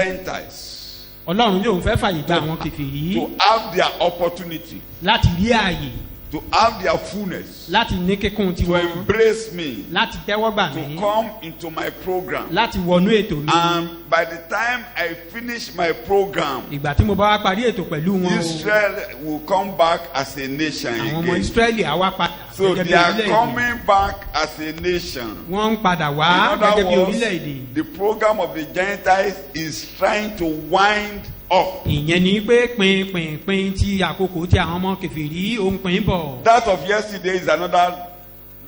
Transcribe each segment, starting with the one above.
Gentiles Ọlọ́run yóò fẹ́ fàyè gba àwọn kèfèrí to have their opportunity, láti rí ààyè, to have their fullness, láti ní kíkún to tiwọn, embrace me, láti tẹ́wọ́ gbà to mí, come into my program. láti wọnú ètò mi. And by the time I finish my program, Ìgbà tí mo bá wá parí ètò pẹ̀lú wọn o, Israel will come back as a nation àwọn ọmọ again. Ísírẹ́lì á wá padà So gẹ́gẹ́ bí they are orílẹ̀-èdè. coming back as a nation. Wọ́n ń padà wá In gẹ́gẹ́ other bí words, orílẹ̀-èdè. the program of the Gentiles is trying to wind up. Ìyẹn ni pé pinpin ti àkókò tí àwọn ọmọ kèfèrí ó ń pín bọ̀. That of yesterday is another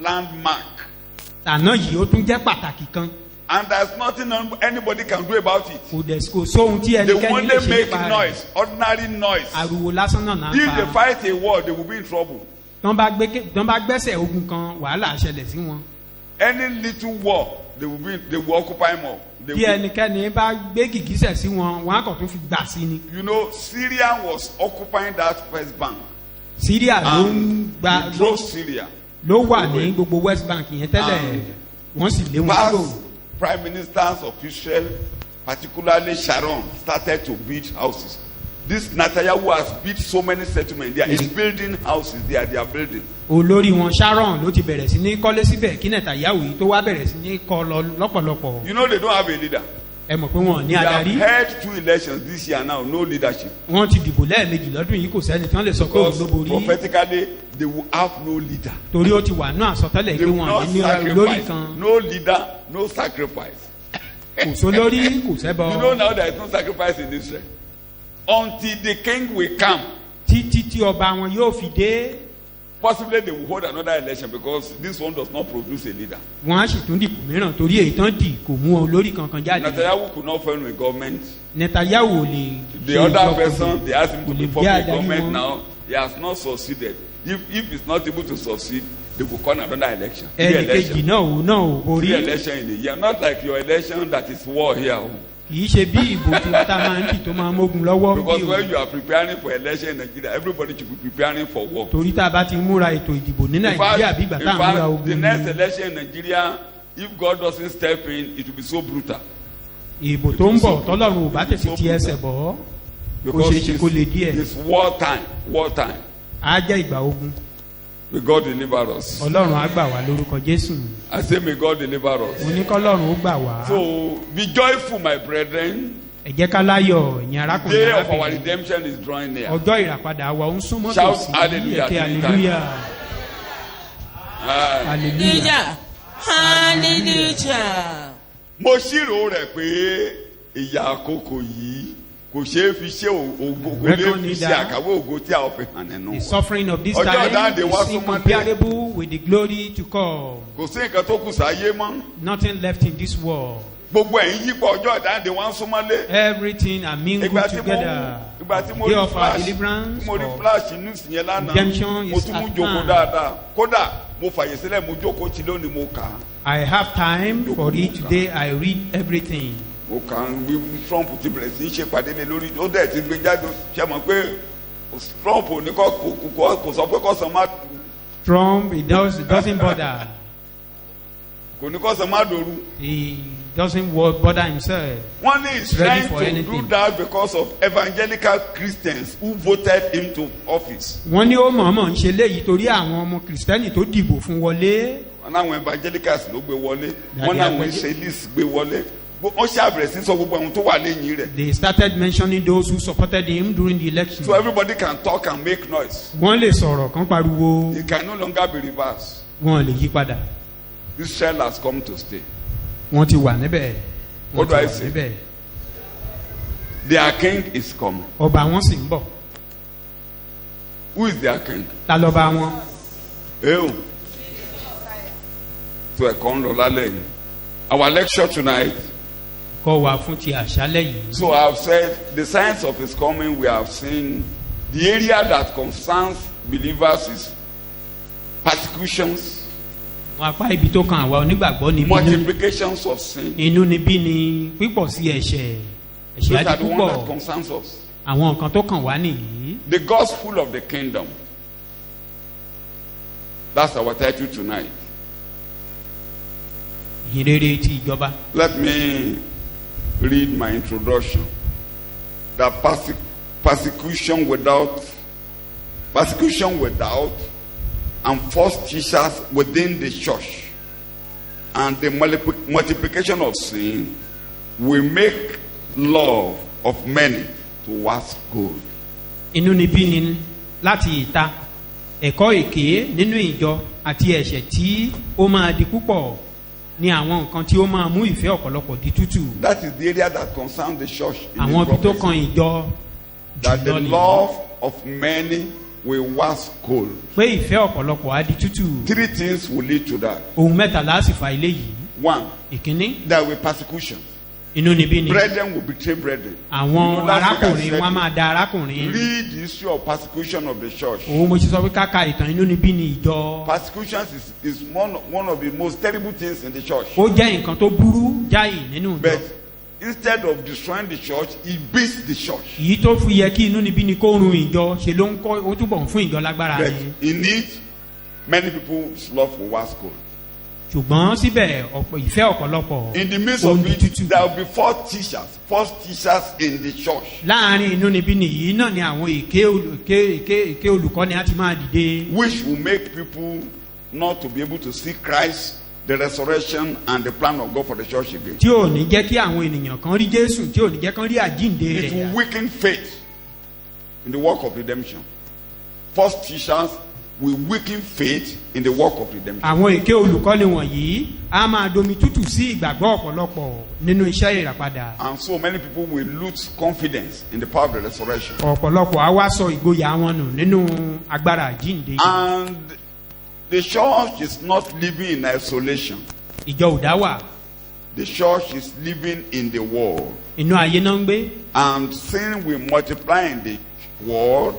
landmark. Àná yìí ó tún jẹ́ pàtàkì kan. And there's nothing anybody can do about it. Kò sóhun tí They will ẹnikẹ́ni lè only ṣe make nípa rẹ̀. noise, ordinary noise. Ariwo lásán náà náà If they pa. fight a war, they will be in trouble. Tán bá gbẹ́sẹ̀ ogun kan wàhálà ṣẹlẹ̀ sí wọn. Any little war, they will occupy more. They Bí will, ẹnikẹ́ni bá gbé gìgísẹ̀ sí wọn, wọn á kàn tún fi gbà sí ni. you know, Syria was occupying that West Bank. Syria ló ń And gba they drove Syria. ló wà ní gbogbo West Bank yẹn tẹ́lẹ̀. Wọ́n sì lé wọn kúrò. Past prime ministers of Israel, particularly Sharon, started to build houses. This Netanyahu has built so many settlements there. He's building houses there. They are building. Olórí wọn Sharon ló ti bẹ̀rẹ̀ sí ní kọ́lé síbẹ̀ kí Netanyahu yìí tó wá bẹ̀rẹ̀ sí ní kọ́ lọ lọ́pọ̀lọpọ̀. You know they don't have a leader. Ẹ mọ̀ pé wọn ò ní They have adarí. held 2 elections this year now, no leadership. Wọ́n ti dìbò lẹ́ẹ̀mejì lọ́dún yìí kò sẹ́ni tí wọ́n lè sọ pé òun Because ló borí. prophetically, they will have no leader. Torí ó ti wà ní àsọtẹ́lẹ̀ They pé will wọn not ní olórí sacrifice. kan. No leader, no sacrifice. Kò sólórí kò sẹ́bọ. You know now there is no sacrifice in Israel. Until the king will come, Títí tí ọba wọn yóò fi dé. possibly they will hold another election because this one does not produce a leader. Wọ́n á sì tún dìbò mìíràn torí èyí tán dì kò mú olórí kankan jáde. Netanyahu could not form a government. Netanyahu ò lè The other person, they asked him kò to lè form gbé a adarí government wọn. now. He has not succeeded. If he's not able to succeed, they will call another election. Three Ẹnì kejì election. náà ò borí. 3 election in a year. Not like your election that is war here. Kì í ṣe bí ìbò tí wọ́n tá máa ń dì tó máa ń mógun lọ́wọ́ Because bí o. when you are preparing for election in Nigeria, everybody should be preparing for war. Torí tá a bá ti múra ètò ìdìbò ní Nàìjíríà bí ìgbà tá à ń múra the ogun next ni. election in Nigeria, if God doesn't step in, it will be so brutal. Ìbò tó ń bọ̀ tọ́lọ́run ò bá tètè ti ẹsẹ̀ bọ̀ ó Because ṣe é ṣe kó le díẹ̀. it's war time. War time. Á jẹ́ ìgbà ogun. May God deliver us. Ọlọ́run á gbà wá lórúkọ Jésù. I say, may God deliver us. Mo ní kọ́lọ́run ó gbà wá. So be joyful, my brethren. Ẹ jẹ́ ká láyọ̀ ìyẹn The arákùnrin day of our arábìnrin. redemption is drawing near. Ọjọ́ ìràpadà wa ń súnmọ́ Shout tòsí. hallelujah Ẹ̀kẹ́ 3 hallelujah. Ah, Hallelujah. Hallelujah. mo ṣírò rẹ̀ pé ìyà àkókò yìí kò ṣeé fi ṣe ògo kò lè fi ṣe àkàwé ògo tí a ò fi hàn nínú The wọn. suffering of this Ọjọ́ time ìdáǹdè wá is súnmọ́ incomparable with the glory to come. Kò sí nǹkan tó kù sáyé mọ́. Nothing left in this world. Gbogbo ẹ̀yin yípo ọjọ́ ìdáǹdè wá ń súnmọ́lé. Everything are mingled together. ìgbà tí mo Day rí of our flash deliverance. mo rí of- flash news yẹn lánàá Redemption mo is tún mú at jókòó hand. dáadáa kódà mo fàyè sílẹ̀ mo jókòó tí lónìí mo kà á. I have time for it today. I read everything. mo kà ń wí Trump ti bẹ̀rẹ̀ sí í ṣe pàdé lé lórí ó dẹ̀ ti gbé jáde ṣe mọ̀ pé Trump ò ní kò sọ pé kọ́sàn má Trump, it doesn't bother. kò ní kọ́sàn má dòru. He doesn't bother himself. wọ́n ní he's Ready trying for to anything. do that because of evangelical Christians who voted him to office. Wọ́n ní ó mọ̀ọ́mọ̀ ń ṣe léyìí torí àwọn ọmọ kìrìsìtẹ́nì tó dìbò fún wọlé. wọ́n náwọn evangelicals ló gbé wọlé That wọ́n they náwọn are- israelis gbé wọlé wọ́n ṣàbẹ̀rẹ̀ sí sọ gbogbo àwọn tó wà lẹ́yìn rẹ̀. They started mentioning those who supported him during the election. So everybody can talk and make noise. Wọ́n lè sọ̀rọ̀ kan pariwo. It can no longer be reversed. Wọ́n lè yí padà. Israel has come to stay. Wọ́n ti wà níbẹ̀. What Wọ́n do ti I wà say? níbẹ̀. Their king is coming. Ọba wọn sì ń bọ̀. Who is their king? Ta lọ́ba wọn? Ew. So ẹ̀kọ́ ń lọ lálẹ́ yìí. Our lecture tonight. Kọ́ wa fún ti àṣálẹ̀ yìí. So I have said the signs of his coming we have seen. The area that concerns believers is persecutions, Wọ́n apá ibi tó kan àwa onígbàgbọ́ ni bínú. multiplications of sin. Inú ni bí ni pípọ̀ sí ẹ̀ṣẹ̀. Those Ẹ̀ṣẹ̀ are àti the ones that púpọ̀. concerns us. Àwọn nǹkan tó kàn wá nìyí. The gospel of the kingdom. That's our title tonight. Ìhìnrere ti ìjọba. Let me read my introduction. That persecution without, and false teachers within the church, and the multiplication of sin will make love of many to wax cold. Inú níbí ni láti ìta, ẹ̀kọ́ èké nínú ìjọ àti ẹ̀ṣẹ̀ tí ó máa di púpọ̀ ní àwọn nǹkan tí ó máa mú ìfẹ́ ọ̀pọ̀lọpọ̀ di tútù. That is the area that concerns the church. Àwọn ibi tó kan ìjọ that the love of many will wax cold. Pé ìfẹ́ ọ̀pọ̀lọpọ̀ á di tútù. 3 things will lead to that. Ohun mẹ́tàlá sì fa ilé yìí. 1. Ìkíní. There will be persecution. Inú níbí ni. Brethren will betray brethren. Àwọn arákùnrin wọn máa da arákùnrin. Read the history of persecution of the church. Òun mo ti sọ pé káka ìtàn inú níbí ni ìjọ. Persecution is one of the most terrible things in the church. Ó jẹ́ nǹkan tó burú jáì nínú ìjọ. But instead of destroying the church, he beats the church. Èyí tó fi yẹ kí inú níbí ni kó run ìjọ ṣe ló ń kọ́ ó túbọ̀ ń fún ìjọ lágbára But ni. in it, many people's love for wax cold. Ṣùgbọ́n síbẹ̀ ìfẹ́ ọ̀pọ̀lọpọ̀ In the midst of it, there will be false teachers in the church. Láàárín inú níbí nìyí náà ni àwọn èké olùkọ́ni á ti máa dìde. Which will make people not to be able to see Christ, the resurrection and the plan of God for the church again. Tí ò ní jẹ́ kí àwọn ènìyàn kan rí Jésù, tí ò ní jẹ́ kán rí àjíǹde It will rẹ̀. weaken faith in the work of redemption. False teachers will weaken faith in the work of redemption. Àwọn èké olùkọ́ni wọ̀nyí á máa domi tútù sí ìgbàgbọ́ ọ̀pọ̀lọpọ̀ nínú iṣẹ́ ìràpadà. And so many people will lose confidence in the power of the resurrection. Ọ̀pọ̀lọpọ̀ á wá sọ ìgboyà wọn nù nínú agbára àjíǹde. And the church is not living in isolation. Ìjọ ò dá wà. The church is living in the world. Inú ayé náà ń gbé. And sin will multiply in the world.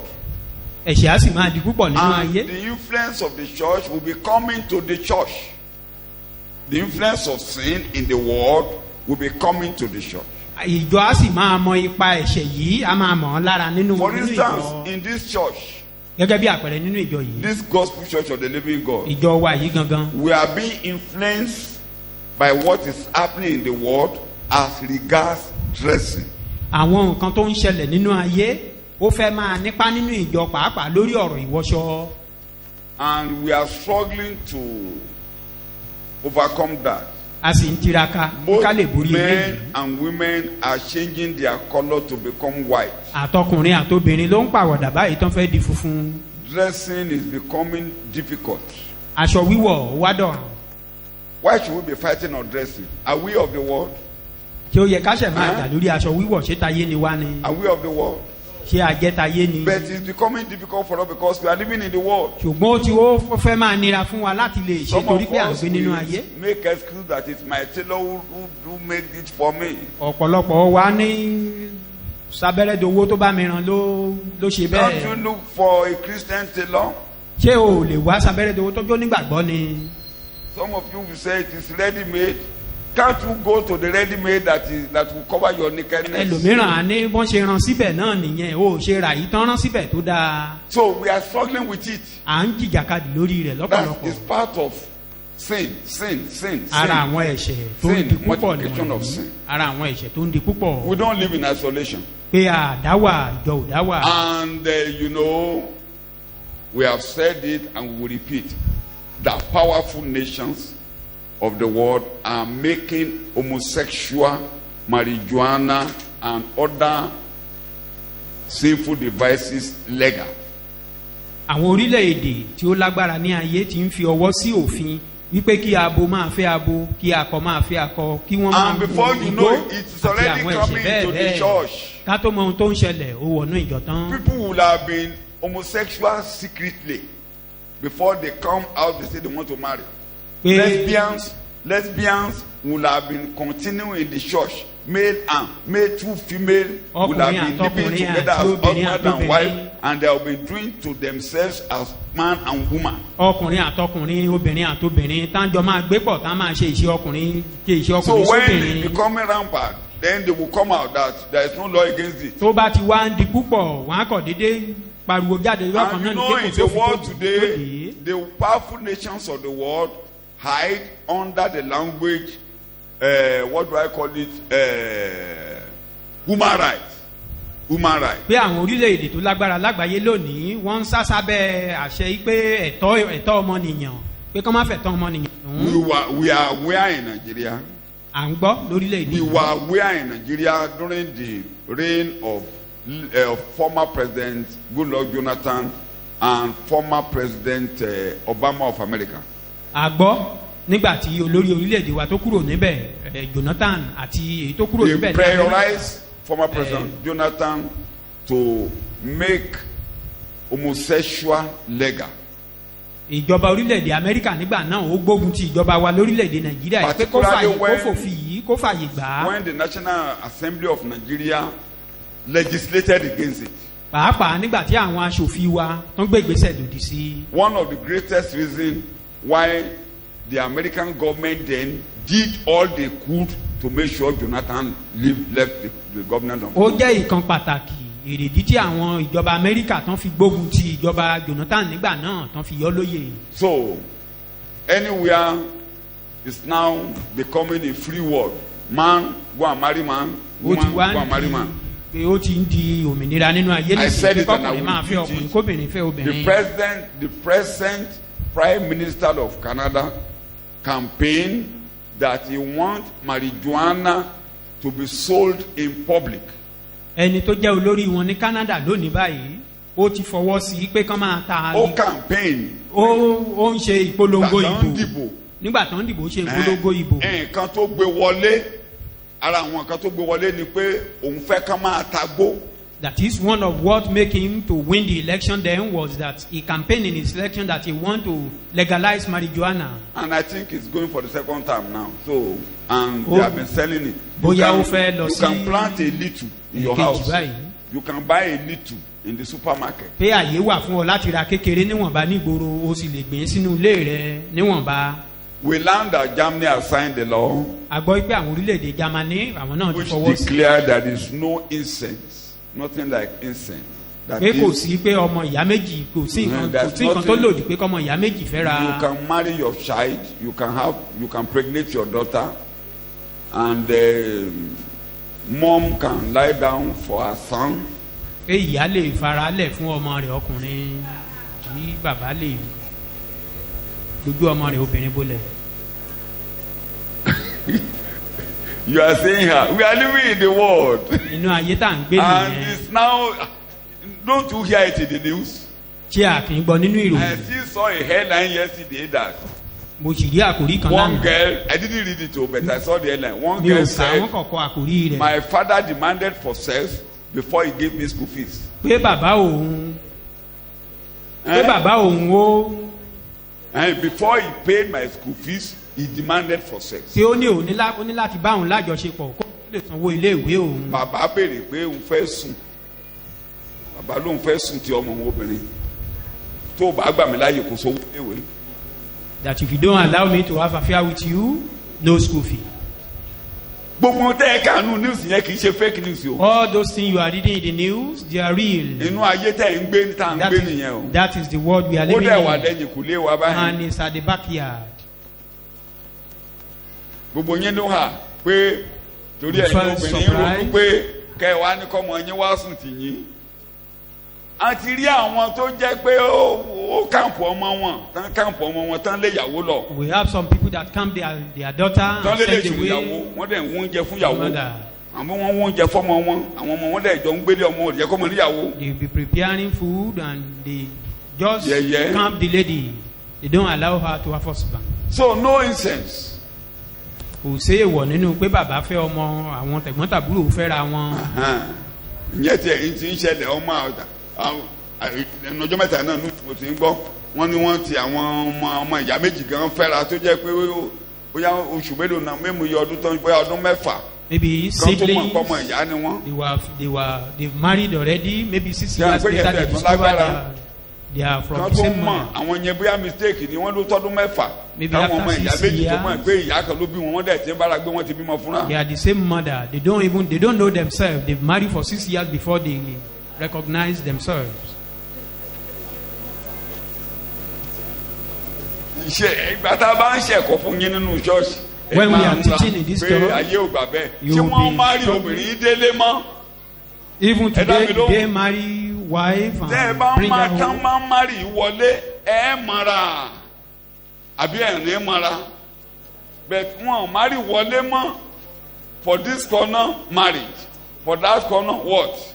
Ẹ̀ṣẹ̀ á sì máa di púpọ̀ nínú And ayé. the influence of the church will be coming to the church. The influence of sin in the world will be coming to the church. Ìjọ á sì máa mọ ipa ẹ̀ṣẹ̀ yìí, á máa mọ̀ ọ́ lára nínú For ìjọ. instance, in this church, Gẹ́gẹ́ bí àpẹẹrẹ nínú ìjọ yìí. this gospel church of the living God, Ìjọ wa yìí gangan. we are being influenced by what is happening in the world as regards dressing. Àwọn nǹkan tó ń ṣẹlẹ̀ nínú ayé ó fẹ́ máa nípa nínú ìjọ pàápàá lórí ọ̀rọ̀ ìwọṣọ. And we are struggling to overcome that. A sì ń tiraka Both ká lè borí men eléyìí. and women are changing their color to become white. Àtọkùnrin àtobìnrin ló ń pàwọ̀dà báyìí tán fẹ́ di funfun. Dressing is becoming difficult. Aṣọ wíwọ̀ wá dọ̀rùn. Why should we be fighting on dressing? Are we of the world? Ṣé ó yẹ ká ṣẹ̀ máa jà lórí aṣọ wíwọ̀ ṣé tayé ni wá ni? Are we of the world? Ṣé ajẹ́ tayé ni? But it's becoming difficult for us because we are living in the world. Ṣùgbọ́n ó ti ó fẹ́ máa nira fún wa láti lè ṣe Some torí of pé à ń us gbé nínú will ayé. make excuse that it's my tailor who made it for me. Ọ̀pọ̀lọpọ̀ wa ní sábẹ́rẹ́dowó tó bá mi ràn ló ṣe Don't bẹ́ẹ̀. you look for a Christian tailor? Ṣé o lè wá sábẹ́rẹ́dowó tó jó nígbàgbọ́ ni? Some of you will say it is ready-made. Can't you go to the ready-made that will cover your nakedness? Ẹlòmíràn á ní bọ́n ṣe rán síbẹ̀ náà nìyẹn o ṣe rà yìí tán rán síbẹ̀ tó dáa. So we are struggling with it. À ń jìjàkadì lórí rẹ̀ That lọ́pọ̀lọpọ̀. is part of sin. Ara àwọn ẹ̀ṣẹ̀ tó ń di Sin, púpọ̀ multiplication of nìyẹn. sin. Ara àwọn ẹ̀ṣẹ̀ tó ń di púpọ̀. We don't live in isolation. Pé àdáwà ìjọ ò dáwà. And we have said it and we will repeat that powerful nations of the world are making homosexual, marijuana, and other sinful devices legal. Àwọn orílẹ̀-èdè tí ó lágbára ní ayé ti ń fi ọwọ́ sí òfin wípé kí abo máa fẹ́ abo, kí akọ máa fẹ́ akọ, kí wọ́n máa And before you know it, it's àti already àwọn coming ẹ̀ṣẹ̀ into the bẹ́ẹ̀ church. ká tó mọ ohun tó ń ṣẹlẹ̀ ó wọnú ìjọ tán. People will have been homosexual secretly before they come out. They say they want to marry. Lesbians will have been continuing in the church. Male, two female will have been living together as husband and wife, and they have been doing to themselves as man and woman. Ọkùnrin àtọkùnrin, obìnrin àtobìnrin, tájọ máa gbé pọ̀ tá máa ṣe iṣẹ́ ọkùnrin So sóbìnrin. when it becoming rampant, then they will come out that there is no law against it. Tó bá ti wá ń di púpọ̀, wọ́n á kọ̀ déédéé pariwo jáde lọ́kàn And náà you ní know, pé in kò the sófin world tó today, dé. the powerful nations of the world hide under the language what do I call it, human rights. pé àwọn orílẹ̀-èdè tó lágbára lágbàáyé lónìí wọ́n ń sásábẹ́ àṣẹ yìí pé ẹ̀tọ́ ọmọnìyàn pé kọ́ má fẹ̀tọ́ ọmọnìyàn. We are aware in Nigeria. à ń gbọ́ lórílẹ̀-èdè. We were aware in Nigeria during the reign of former President Goodluck Jonathan and former President Obama of America. a gbọ́ nígbà tí olórí orílẹ̀-èdè wa tó kúrò níbẹ̀ Jonathan àti èyí tó kúrò níbẹ̀. They prioritized former President Jonathan to make homosexual legal. ìjọba orílẹ̀-èdè Amẹ́ríkà nígbà náà ó gbógun ti ìjọba wa lórílẹ̀-èdè Nàìjíríà pé kó fòfin yìí kó fàyè gbà á. When the National Assembly of Nigeria legislated against it. pàápàá nígbà tí àwọn aṣòfin wa tó ń gbé ìgbésẹ̀ lòdì sí. One of the greatest reasons why the American government then did all they could to make sure Jonathan left the government. ó jẹ́ ìkan pàtàkì èrèdí tí àwọn ìjọba Amẹ́ríkà tán fi gbógun ti ìjọba Jonathan nígbà náà tán fi yọ lóyè. So anywhere is now becoming a free world. Man go and marry man, woman go and marry man. pé ó ti ń di òmìnira nínú ayé nísìnyí kọkùnrin máa fẹ́ ọkùnrin kóbìnrin fẹ́ obìnrin. The present Prime Minister of Canada campaigned that he wants marijuana to be sold in public. ẹni tó jẹ́ olórí wọn ní Canada lónìí báyìí ó ti fọwọ́ sí pé kán máa ta. ó campaign. ó ń ṣe ìpolongo ìbò nígbà tó ń dìbò ṣe ìpolongo ìbò. nǹkan tó gbé wọlé ara àwọn nǹkan tó gbé wọlé ni pé òun fẹ́ kán máa ta gbó. That is one of what made him to win the election then was that he campaigned in his election that he want to legalize marijuana. And I think it's going for the second time now. So and they have been selling it. You can plant a little in your house. You can buy a little in the supermarket. Pé àyè wà fún ọ láti ra kékeré níwọ̀nba nígboro o sì lè gbé sínú ilé rẹ níwọ̀nba. We learned that Germany has signed the law. A gbọ́ pé àwọn orílẹ̀-èdè Germany àwọn náà ti fọwọ́ sí. Which declared that there is no incense. Nothing like incense. Pé kò sí pé ọmọ ìyá méjì kò sí nǹkan tó lòdì pé kọ́mọ ìyá méjì fẹ́ ra. You can marry your child, you can pregnate your daughter, and mom can lie down for her son. Pé ìyá lè faralẹ̀ fún ọmọ rẹ̀ ọkùnrin kí bàbá lè dojú ọmọ rẹ̀ obìnrin bolẹ̀. You are saying her. We are living in the world. Inú ayé tá à ń gbé nìyẹn. And it's now, don't you hear it in the news? Ṣé a kì í gbọ́ nínú ìròyìn? I still saw a headline yesterday that. Mo sì rí àkòrí kan lánàá. One girl, I didn't read it all, but I saw the headline. One girl said, my father demanded for sex before he gave me school fees. Pé bàbá òun ó. And before he paid my school fees, he demanded for sex. Tí ó ní láti bá òun lájọṣepọ̀ kó lè sanwó ilé ìwé òun. Bàbá béèrè pé òun fẹ́ sùn. Bàbá lóun fẹ́ sùn tí ọmọ òun obìnrin. Tó o bá gbà mí láàyè kó sówó ìwé. That if you don't allow me to have affair with you, no school fee. Gbogbo tẹ́ ẹ kànú news yẹn kì í ṣe fake news o. All those things you are reading in the news, they are real. Inú ayé tẹ́ ẹ ń gbé tá à ń gbé nìyẹn o. That is the world we are living in. Ó dẹ̀ wà lẹ́yìn kò lé wa báyìí. And it's at the backyard. Gbogbo yín ló hà pé torí ẹ̀yin obìnrin ronú pé kẹ́ ẹ wá ní kọ́mọ yín wá sùn tì yín. A ti rí àwọn tó jẹ́ pé ó kàǹpù ọmọ wọn tán kàǹpù ọmọ wọn tán lé ìyàwó lọ. We have some people that camp their daughter and send away. Wọ́n dẹ̀ ń wọ́n oúnjẹ fún ìyàwó. Àmọ́ wọ́n wọ́n oúnjẹ fọ́mọ wọn. Àwọn ọmọ wọn dẹ̀ jọ ń gbélé ọmọ òdìyẹ kọ́mọ níyàwó. They be preparing food and they just camp the lady. They don't allow her to have husband. So no incense. Kò sí èèwọ̀ nínú pé bàbá fẹ́ ọmọ àwọn tẹ̀gbọ́n-tàbúrò fẹ́ra wọn. Ìyẹn tí ẹ̀yin ti ń ṣẹlẹ̀ ọmọ ọjọ́ mẹ́ta náà mo ti ń gbọ́ wọ́n ní wọ́n ti àwọn ọmọ ìyá méjì gan fẹ́ra tó jẹ́ pé bóyá oṣù mélòó náà mímu iye ọdún tó ń bóyá ọdún mẹ́fà. Maybe siblings kan tó mọ̀ ọmọ ìyá ni wọ́n. they married already. Maybe 6 years later they discovered they are from the same mother. Àwọn yẹn bóyá mistake ni wọ́n ló tọ́dún mẹ́fà. Maybe after 6 years. méjì tó mọ̀ pé ìyá kan ló bí wọn dẹ̀ tí ń bára gbé wọn ti bímọ fúnra. They are the same mother. They don't know themselves. They've married for 6 years before they recognize themselves. Ìgbà tá a bá ń ṣẹ̀kọ́ fún yín nínú ṣọ́ọ̀ṣì. When we are teaching in this pé church, ayé ò gbà bẹ́ẹ̀ you tí will wọ́n be má rí struggling. obìnrin délé mọ́. Even today, mi lóhùn. they marry wife tẹ́ ẹ and bá bring her máa tán home. máa má rí wọlé ẹ mọ́ra àbí ẹ̀rín mọ́ra but wọn ò má rí wọlé mọ́ for this corner marriage for that corner what.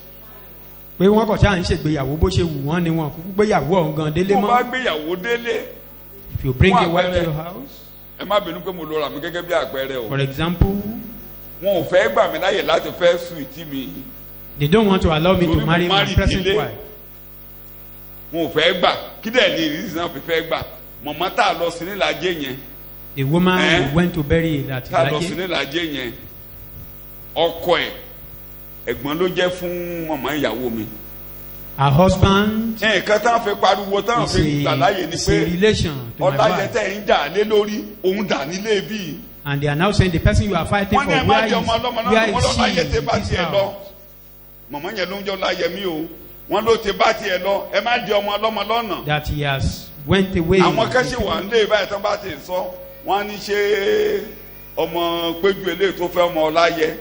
Pé wọ́n kàn ṣáà ń ṣègbéyàwó bó ṣe wù wọ́n ni wọn kúkú gbéyàwó ọ̀hún gan délé mo bá mọ́. gbéyàwó délé If you bring Fún a wife to àpẹẹrẹ. your house, ẹ má bínú pé mo lọ rà mí gẹ́gẹ́ bí àpẹẹrẹ o for example, wọn ò fẹ́ gbà mí láyè láti fẹ́ sùìtì mi they don't want to allow me to Torí marry mo my marry present delay. wife. wọn ò fẹ́ gbà kí dẹ̀ ní ìrísí náà fi fẹ́ gbà mọ̀mọ́ tá a lọ sí nílàjẹ́ yẹn The woman Eh? who went to bury that tá a lọ sí Ilaje, nílàjẹ́ yẹn ọkọ ẹ̀ ẹ̀gbọ́n ló jẹ́ fún mọ̀mọ́ ìyàwó mi. her husband nǹkan tá a fi pariwo tá a is fi gbà láyè ni a pé relation to my ọláyẹ wife. tẹ̀ ń jà lé lórí òun dà nílé bíi. And they are now saying the person you are fighting wọ́n for, ní ẹ má where jẹ ọmọ is, ọlọ́mọ náà where wọ́n is lọ láyé she tẹ in bá this tiẹ̀ lọ. house? mọ̀mọ́ yẹn ló ń jọ láyé mi o wọ́n ló ti bá tiẹ̀ lọ ẹ má jẹ ọmọ ọlọ́mọ lọ́nà. That he has went away. àwọn kẹ́sì wà ń lé báyìí tán bá ti sọ wọ́n á ní ṣe ọmọ péjú eléyìí tó fẹ́ ọmọ ọláyẹ.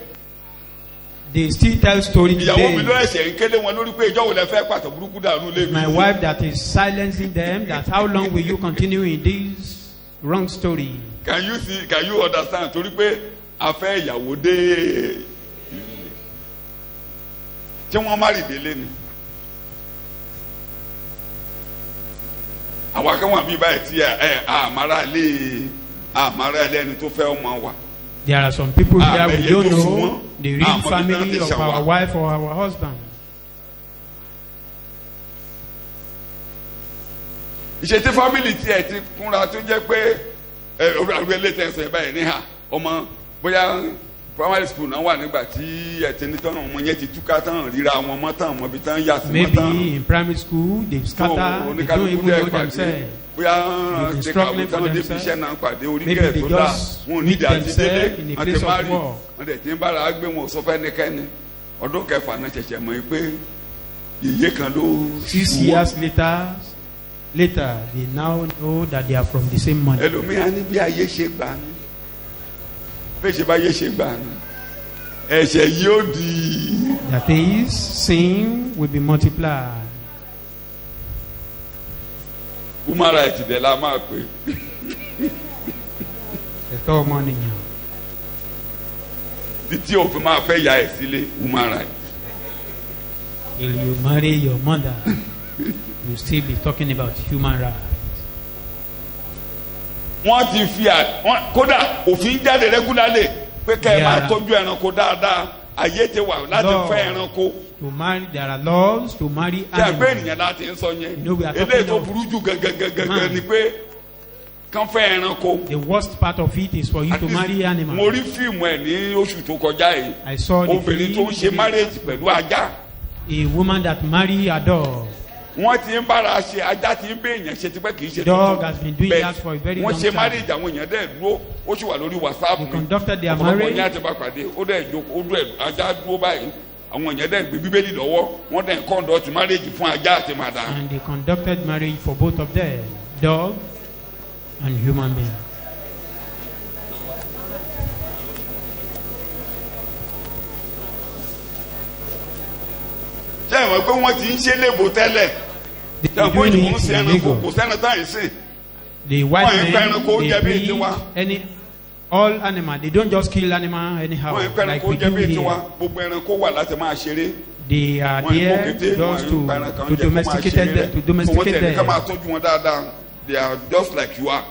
They still tell story ìyàwó mi ló today. ẹsẹ̀ ń kéde wọn lórí pé ìjọ́ wo lẹ fẹ́ pàtó burúkú dànù lé mi. My wife that is silencing them, that how long will you continue in this wrong story? Can you understand torí pé a fẹ́ ìyàwó dé tí wọ́n má rí délé ni. àwa kan wà bí báyìí tí àmàrà ilé ẹni tó fẹ́ ọmọ wa. There are some people here we Àmẹ́yẹ don't tó sún know wọ́n. the real Àmọ́ bí family wọ́n ti of ṣàwà. our wife or our husband. ìṣe tí fámìlì tiẹ̀ ti kúnra tó jẹ́ pé orí ilé tẹ̀sán ẹ̀ báyìí níhà ọmọ bóyá primary school náà wà nígbà tí ẹ̀ ti ní tán ọmọ yẹn ti túká tán ríra àwọn ọmọ tán ọmọ ibi tán yà sí mọ́ Maybe tán. in primary school they've scattered, they don't even know themselves. bóyá been ṣe struggling kàwé for tán débi themselves. iṣẹ́ náà pàdé Maybe oríkẹ́ they tó dá just wọn ò ní meet ìdí àti themselves in délé a àti place of márì war. wọn dẹ̀ ti ń bára gbé wọn sọ fẹ́nikẹ́ni ọdún kẹfà náà ṣẹ̀ṣẹ̀ mọ̀ pé yèyé kan ló 6 ṣù wọ́n. years later, they now know that they are from the same mother. ẹlòmíràn ní bí ayé ṣe gbà ní bí ṣe bá ayé ṣe gbà ní ẹ̀ṣẹ̀ yóò di That is, sin will be multiplied. human rights dẹ̀ la máa pè Ẹ̀tọ́ ọmọnìyàn. títí òfin máa fẹ́ ya ẹ̀ sílé human rights. Till you marry your mother, you still be talking about human rights. wọ́n ti fi kódà òfin jáde regularly pé ká ẹ máa Yeah. tọ́jú ẹranko dáadáa ayé ti wà láti Law. fẹ́ ẹranko To marry, there are laws to marry tí a gbé animals. ènìyàn láti ń sọ yẹn You know, we are eléyìí talking tó of burú jù gangan man. ni pé kán fẹ́ ẹranko. The worst part of it is for you At to least marry mo animals. rí fíìmù ẹ̀ ní oṣù tó kọjá yìí I saw the obìnrin tó ń ṣe film, marriage pẹ̀lú ajá a woman that marry a dog. wọ́n ti ń bára ṣe ajá ti ń bẹ èèyàn ṣe tipẹ́ kì í ṣe Dog has been doing Bẹ́ẹ̀, that for a very wọ́n long ṣe time. marriage àwọn èèyàn dẹ̀ dúró ó sì wà lórí whatsapp They mi conducted their ọ̀pọ̀lọpọ̀ marriage. ní àti bá pàdé ó dẹ̀ jókòó ó dẹ̀ ajá dúró báyìí àwọn èèyàn dẹ̀ gbé bíbélì lọ́wọ́ wọ́n dẹ̀ conduct marriage fún ajá àti màdá. And they conducted marriage for both of them, dog and human being. ṣé ẹ mọ̀ pé wọ́n ti ń ṣe lébo tẹ́lẹ̀ They ṣé ẹ mọ̀ pé doing ìdìbò ń it ṣe in ẹranko kò Lagos. sẹ́ni táyì sìn. The white Wọ́n ń pa ẹranko men, oúnjẹ they bíi breed tiwa. any all animal. They don't just kill animal anyhow wọ́n ń pẹ́ like ẹranko we jẹ́ do bíi tiwa here. gbogbo ẹranko wà láti máa ṣeré. They are Wọ́n ń there kókété just wọ́n ń pa ẹranko to jẹ́ kó máa domesticate ṣeré them, to rẹ̀. domesticate wọ́n tẹ̀lé ká máa them. tọ́jú wọn dáadáa they are just like you are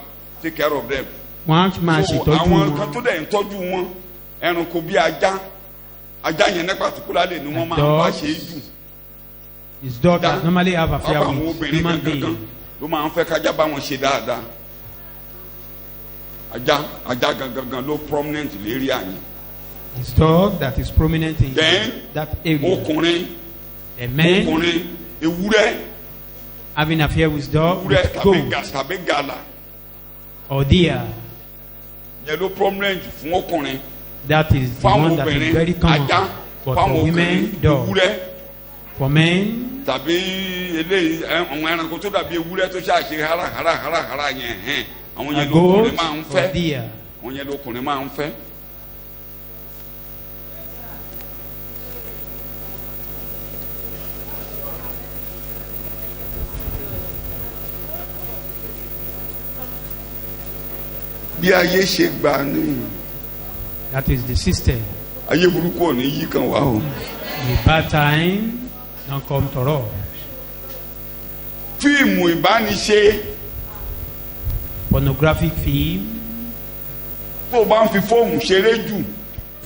take care of them. Wọ́n á máa So, ṣètọ́jú àwọn kan tó wọn. dẹ̀ ń tọ́jú wọn ẹranko bíi ajá yẹn ní particularly ni wọ́n máa ń bá Dogs. ṣe é jù. His dog that normally have affair pápá àwọn with obìnrin human gangan being. ló máa ń fẹ́ kájá bá wọn ṣe dáadáa ajá gangan ló prominent lérí àyìn. His dog that is prominent in Then, that area. ọkùnrin A man ewúrẹ́ having affair with dog, ewúrẹ́ with goat tàbí gàlà or deer. yẹn ló prominent fún ọkùnrin That is the fáwọn one that is obìnrin very common. ajá But fáwọn for obìnrin women, dog. ewúrẹ́ For men, tàbí eléyìí àwọn ẹranko tó dàbí ewúrẹ́ tó ṣàṣe hárahárahárahárà yẹn àwọn a yẹn goat lókùnrin máa ń or fẹ́ deer. àwọn yẹn lọkùnrin máa ń fẹ́. bí ayé ṣe gbà ní. That is the system. ayé burúkú ò ní yí kan wá o. The bad time don't come to us. fíìmù ìbániṣe. Pornographic film. tó o bá ń fi fóònù ṣeré jù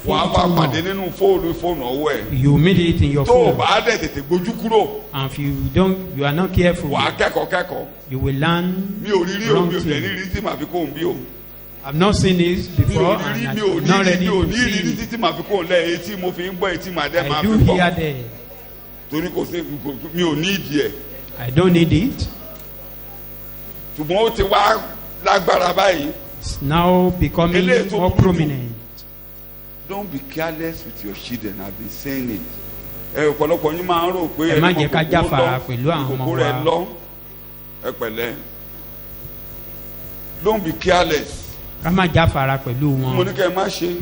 wàá bá pàdé nínú fóònù ọwọ́ ẹ̀. You made it in your tó o phone. bá dẹ̀ tètè gbójú kúrò. And if you are not careful, wàá kẹ́kọ̀ọ́. you will learn mi ò rí rí o wrong mi ò dẹ̀ ní thing. rí tí màá fi kóhùn bí o. I've not seen this mi ò before, ní rí and mi ò I'm not ní rí ready mi ò to ní rí see rí it. títí màá fi kóhùn lẹ́yìn etí mo fi ń gbọ́ etí màá dẹ̀ máa I fi do gbọ́. hear there. torí kò sí mi ò ní ìdí ẹ̀. I don't need it. ṣùgbọ́n ó ti wá lágbára báyìí. It's now becoming Eléyìí tó more burú jù. prominent. Don't be careless with your children. I've been saying it. Ọ̀pọ̀lọpọ̀ yín máa ń rò pé Ẹ má jẹ́ ká jáfara pẹ̀lú àwọn ọmọ ìkòkò rẹ̀ wa. lọ. Ẹ pẹ̀lẹ́. Don't be careless. Ká má jáfara pẹ̀lú Mo wọn. ní kẹ́ ẹ má ṣe.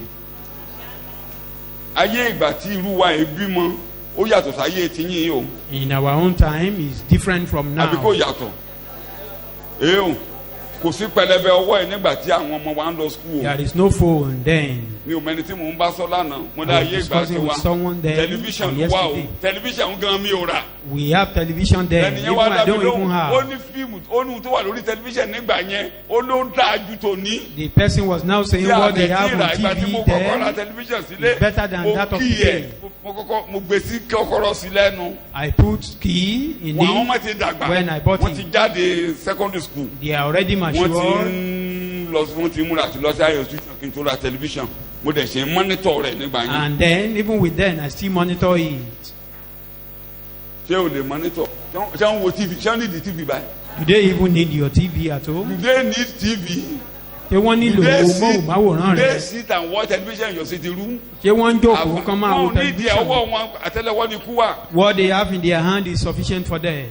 Ayé ìgbà tí irú wa ẹ bímọ ó yàtọ̀ sáyé tiyín yìí o. In our own time is different from Àbí kò now. yàtọ̀. Èèyàn kò sí pẹlẹbẹ ọwọ́ ẹ nígbà tí àwọn ọmọ wa ń lọ skul o. There is no phone then. Mi ò mẹ́ni tí mò ń bá sọ lánàá. Mo dá I was ayé ìgbà tí discussing wa. with someone then Tẹlifíṣàn on wà o. yesterday. Tẹlifíṣàn gan mi ò rà. We have television then. ẹnìyẹn Even wá I dàbí don't even lóhùn ó have. ní fíìmù ó ní tó wà lórí tẹlifíṣàn nígbà yẹn ó ló ń dáa ju tòní. The person was now saying tí what they àbẹ̀ have tí on ìrà ìgbà tí mo TV kọ́kọ́ ra then. tẹlifíṣàn sílé is better than mo that of kí ẹ̀ today. mo gbé sí kọ́kọ́rọ́ sí lẹ́nu. I put key in wọn àwọn ọmọ it ti dàgbà when I bought wọ́n ti it. jáde secondary school They are already wọ́n ti mature. ń lọ sí wọ́n ti múra àti lọ sí ayọ̀ institution kí n tó ra tẹlifíṣàn mo dẹ̀ ṣe mọ́nítọ̀ rẹ̀ nígbà yẹn. And then, even with them, I still monitor it. ṣé o lè mọ́nítọ̀ ṣé wọ́n wo tv ṣé wọ́n ní di tv báyìí. Do they even need your TV at all? do they need tv. Ṣé wọ́n nílò móhùnmáwòrán they rẹ̀? sit and watch television in your sitting room. Ṣé wọ́n ń jókòó kán máa wo wọn ò ní ìdí ọwọ́ television? wọn àtẹ́lẹwọ́ ni kú wà. What they have in their hand is sufficient for them.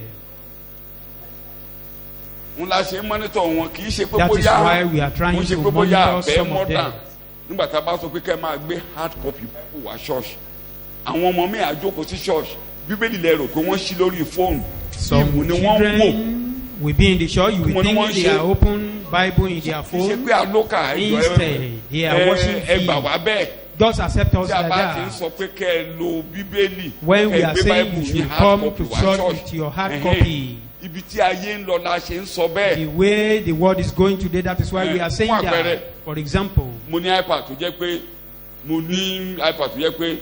n la ṣe mọ́nítọ̀ wọn kì í ṣe pé That is bóyá why we are trying wọ́n ṣe to pé bóyá monitor àbẹ́ some of mọ́dà them. nígbà tá a bá sọ pé kẹ́ ẹ máa gbé hard copy bible wá ṣọ́ọ̀ṣì àwọn ọmọ mi àjókòó sí ṣọ́ọ̀ṣì bíbélì lẹ rò pé wọ́n ṣí lórí fóònù Some ìmù ni wọ́n ń wò children will be in the church. You will Mo ní wọ́n think they ṣe- are open Bible in their kì í ṣe phone. pé alókà Instead, they are watching ẹ gbà film. wá bẹ́ẹ̀ Just accept us tí a like bá ti ń that. sọ pé kẹ́ ẹ lo bíbélì When we kẹ́ ẹ are gbé saying bible you ní should hard come copy to wá church ṣọ́ọ̀ṣì with your hard Ẹhẹ́n. copy. ibi tí ayé ń lọ la ṣe ń sọ bẹ́ẹ̀. The way the world is going today, that is why we are saying Fún àpẹẹrẹ. that. For example, mo ní ipad tó jẹ́ pé mo ní ipad tó jẹ́ pé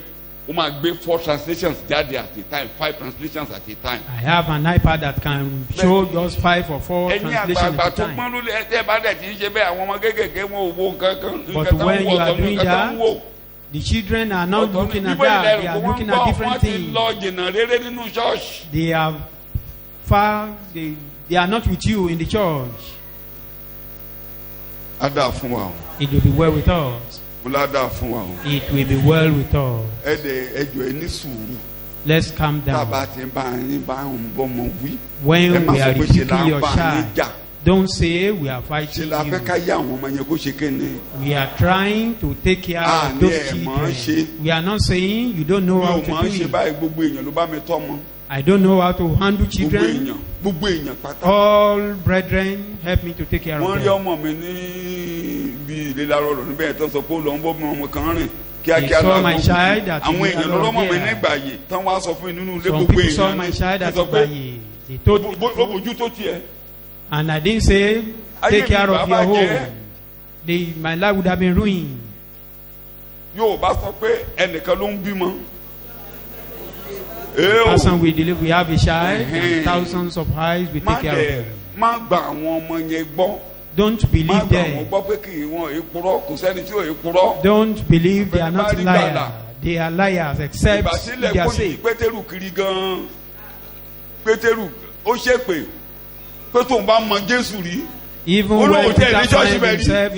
ó máa gbé 4 translations jáde at a time 5 translations at a time. I have an iPad that can show just 5 or 4 ẹ̀yin translations àgbààgbà at tó a time. gbọ́n ló lé ẹ bá dẹ̀ tí ń ṣe bẹ́ẹ̀ àwọn ọmọ kéékèèké wọn ò wo nǹkan kan But nǹkan tó when ń wò you are ọ̀tọ̀ ní doing nǹkan tó ń that, wò. the children are not Ọ̀tọ̀ ní looking at bíbélì that. They lẹ́rù are pé wọ́n looking gbọ́ at wọ́n different ti things. lọ jìnnà rere nínú ṣọ́ọ̀ṣì. They are far. They are not with you in the church. á dáa fún wa o It will be well with us. mo lá dáa fún wa o It will be well with us. ẹ dẹ̀ ẹjọ́ ẹ ní sùúrù Let's calm tá a down. bá ti bá yín bá ń bọ́mọ wí. ẹ When má we sọ are pé ṣe la rebuking ń your bá yín child, jà don't say we are ṣe fighting la fẹ́ ká you. yá àwọn ọmọ yẹn kó ṣe kéne. We are trying to take care Ah, of those ní ẹ̀ mọ̀ ọ́n children. ṣe. We are not saying you don't know mi how ò to mọ̀ do ń ṣe it. báyìí gbogbo èèyàn ló bá mi tọ́ mọ́. I don't know how to handle children. gbogbo èèyàn pátá. All brethren help me to take care wọ́n of rí them. ọmọ mi ní ibi ìlera rọrùn níbẹ̀ tó ń sọ pé ó lọ ń bọ́ ọmọ kan rìn They kíákíá saw my lọ́wọ́ child at àwọn èèyàn Ilela lọ́rọ́ mọ̀ mi there. nígbà yìí tán wá sọ fún mi nínú ilé Some gbogbo people saw èèyàn my ní child at sọ pé Ibaye. They told me, ó bójú tó tiẹ̀. and I didn't say, take care of your Ayé mi bàbá home. My life would have been ruined. yóò bá sọ pé ẹnìkan ló ń bímọ. Person we deliver, we have a child, Mhm. and thousands of eyes we má take care of dẹ̀ them. má gba àwọn ọmọ yẹn gbọ́ Don't má believe gba àwọn them. gbọ́ pé kì í wọn èèpùrọ́ kò sẹ́ni tí ò èèpùrọ́. Don't believe they are not Everybody liars. gbàlà. They are liars except ìgbà if sílẹ̀ they are kó yìí saved. pétérù kiri gan-an pétérù ó ṣépè pé tóun bá mọ jésù rí. Even Ó lóun when tẹ̀ ní Peter church find bẹ́ẹ̀ rí. himself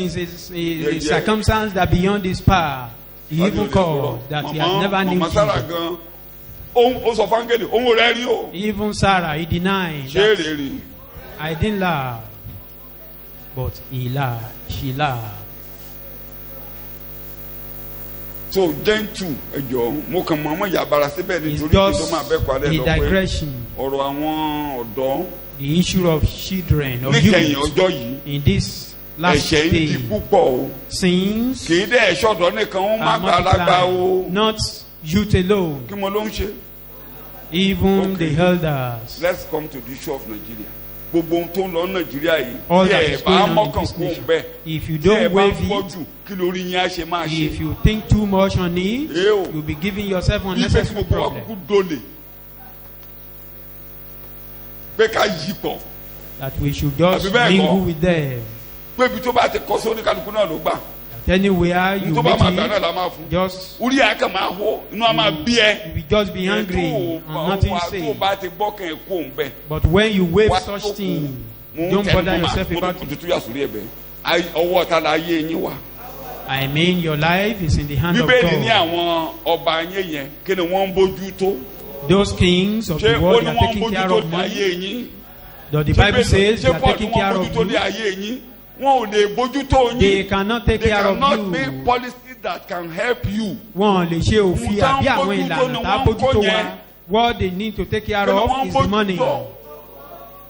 in a Yeah. circumstance that beyond his power, he even called that he has never mama named Sarah Jesus. gan ó sọ fáńgẹ́lì òun rẹ̀ rí o. Even Sarah, he denied ṣé that èrè rí I didn't laugh, but he laughed. She laughed. so gentle ẹjọ mo kàn mọ ọmọ yàbára síbẹ̀ It's nítorí pé tó just máa bẹ́ palẹ̀ a lọ pé digression. ọ̀rọ̀ àwọn ọ̀dọ́ The issue of children, of níkẹyìn youth, ọjọ́ yìí in this last ẹ̀ṣẹ̀ ń di day, púpọ̀ o sins kì í dẹ́ ẹ̀ṣọ́ ọ̀dọ́ nìkan ó má are gbàlagbà o multiplied, not youth alone, kí mo ló ń ṣe. even Okay. the elders. Let's come to the issue of Nigeria. Gbogbo ohun tó ń lọ Nàìjíríà yìí All tí that ẹ is bá going on in mọ́kàn this kó nation. bẹ́ẹ̀ If you tí ẹ don't bá wave ń pọ̀ it, jù kí lórí yín á ṣe máa if ṣe. you think too much on it, Ew. you'll be giving yourself Ife tí unnecessary gbogbo wa problem. kúkú dólè pé ká yí pọ̀ That we should just Àbí bẹ́ẹ̀ mingle kọ́? with them. pé ibi tó bá ti kọ́ sí oníkálukú náà ló gbà That anywhere you tó bá máa gbà meet náà it, la máa fún. just Orí àkàn máa hó inú á máa bí ẹ. you will just be angry and nothing tó o say. bá ti gbọ́kàn ẹ̀ kó ń bẹ̀. But when you wave Wá such tó things, mo ń don't tẹnu bother mọ́ yourself máa about mo it. tuntun yà sórí ẹ̀ bẹ́ẹ̀ ọwọ́ ta la yé yín wà. I mean, your life is in the hand of Bíbélì ní God. àwọn ọba yẹn yẹn kí ni wọ́n ń bójú tó. Those kings of ṣé the ó world ní are wọ́n ń taking bójú care tó of ní ayé money. yín. The Bible says they ṣé are Paul ní taking wọ́n care bójú of tó ní you. ayé yín. Wọn ò lè bójú tó They yín. cannot take They care of cannot you. make policies that can help you. Wọ́n lè ṣe òfin Nǹkan àbí àwọn bójútó ìlànà ni tá a wọ́n ń bójútó kó wa. yẹn. What they need to take care Kí ni of wọ́n is the money. bójútó?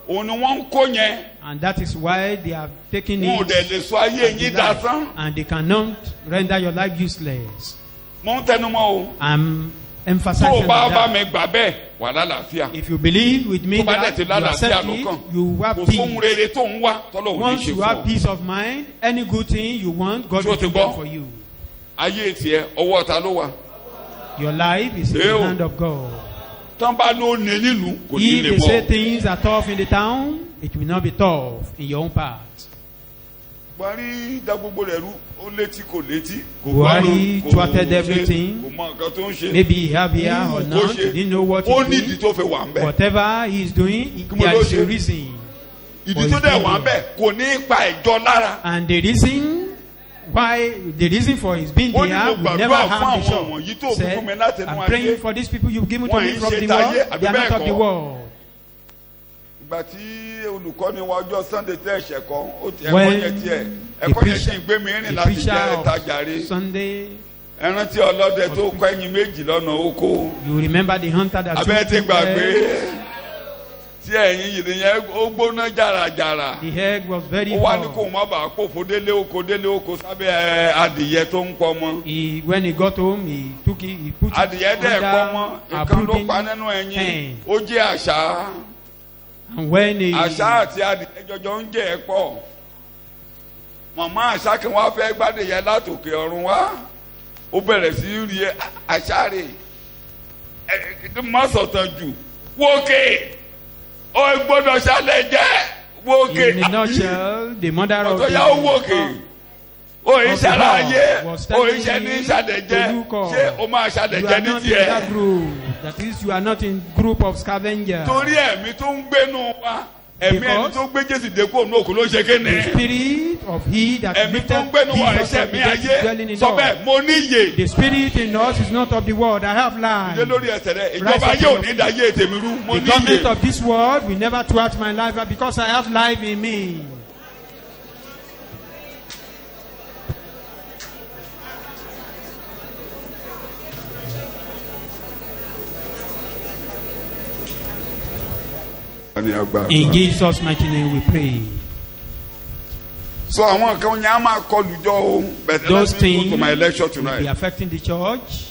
Òun ni wọ́n ń kó yẹn. And that is why they are taking Wọn ò it. dẹ̀ lè sọ ayé as the yín life, dasán. and they cannot render your life useless. Mo ń tẹnu mọ́ o. I'm Tó o emphasizing bá on bá that. mi gbà bẹ́ẹ̀ wà lálàáfíà. If you believe with me Tó bá dẹ̀ that ti you lálàáfíà accept lọ́kàn. it, you have Kò sóhun peace. rere tó ń wá tọ́lọ̀ ò ní Once ṣe you fún have ọ. peace of mind, any good thing you want, God Ṣé o will ti do gbọ́? that for you. Ayé tiẹ̀ ọwọ́ ta ló wà. Your life is in Ew. the hand of God. Tán bá ló ní nílùú kò ní If lè they say bọ̀. things are tough in the town, it will not be tough in your own part. Buhari dá gbogbo rẹ̀ rú ó létí kò létí. Kò Buhari gbọ́ràn, kò thwarted ṣe, everything. Kò mọ nǹkan tó ń ṣe. Maybe he have here or Kò not, ṣe. he didn't know what Ó he nídìí did. tó fi wà ń bẹ̀. Whatever he is doing, Kí mo there ló is a ṣe? reason. Ìdí tó dẹ̀ wà ń bẹ̀ kò ní pa ìjọ lára. And the reason for his being Ó ní there mo will never gbàdúrà fún harm the àwọn wọ̀nyí tó church. fi fún mi láti Said, inú I'm praying ayé. for these people you've given to Wọ́n me yìí from ṣe the táyé, world. àbí They are not bẹ́ẹ̀ of the kọ́? world. Ìgbà tí olùkọ́ni wa ọjọ́ Sunday tẹ́ ẹ̀ṣẹ̀ kan ó ti When ẹ̀kọ́ yẹn tiẹ̀ the ẹ̀kọ́ yẹn sì preacher- ń gbé mi rìn The láti preacher jẹ́ tajàre. of Sunday, Ẹran tí ọlọ́dẹ tó kọ́ ẹyin méjì lọ́nà oko. you remember the hunter that Abẹ́ ti took gbàgbé the egg. tí ẹ̀yin yìí yẹn ó gbóná jàràjàrà. The egg was very Ó wá ní kó hot. má bàa pòfo délé oko sábẹ́ adìyẹ tó ń pọ̀ mọ́. When he got home, he took it, he put Adìyẹ it dẹ̀ pọ̀ mọ́ under a nǹkan ló brooding pa nínú ẹyin. hen. Ó jẹ́ àṣà. And when he, Àṣà àti adìyẹ jọjọ ń jẹ́ ẹ̀ pọ̀. Màmá àṣà kí wọ́n fẹ́ gbádìyẹ látòkè ọ̀run wá. Ó bẹ̀rẹ̀ sí í rí àṣà rẹ̀. Má sọ̀tàn jù. Wókè! Ó gbọ́dọ̀ ṣálẹ̀ jẹ́. Wókè! in a nutshell, the mother of Ọ̀tọ̀ yà ó wókè. Ó ìṣẹ̀lẹ̀ ayé. was Ó telling ìṣẹ̀ ní him ìṣàdẹ̀jẹ́. to look up. Ṣé o máa you ṣàdẹ̀jẹ́ are ní not in that tiẹ̀? group. That is, you are not in group of scavengers. Torí ẹ̀mí tó ń gbénu wa. Ẹ̀mí ẹni Because tó gbé Jésù dé kó òun òkú ló ṣe kéne. The spirit of he that Ẹ̀mí tó ń lifted gbénu wa Jesus ẹ̀ṣẹ̀ up mi began to dwelling ayé. in Sọ us. bẹ́ẹ̀ mo níyè. The spirit in us is not of the world. I have life. Ṣé lórí ẹsẹ̀ rẹ̀ Rise ìjọba up yóò on ní your dáyé tèmi rú? Mo The government níyè. of this world will never thwart my life because I have life in me. In Jesus' mighty name we pray. So àwọn kan yẹn á máa kọlù jọ o. But Those let me go things to my lecture will be tonight. affecting the church.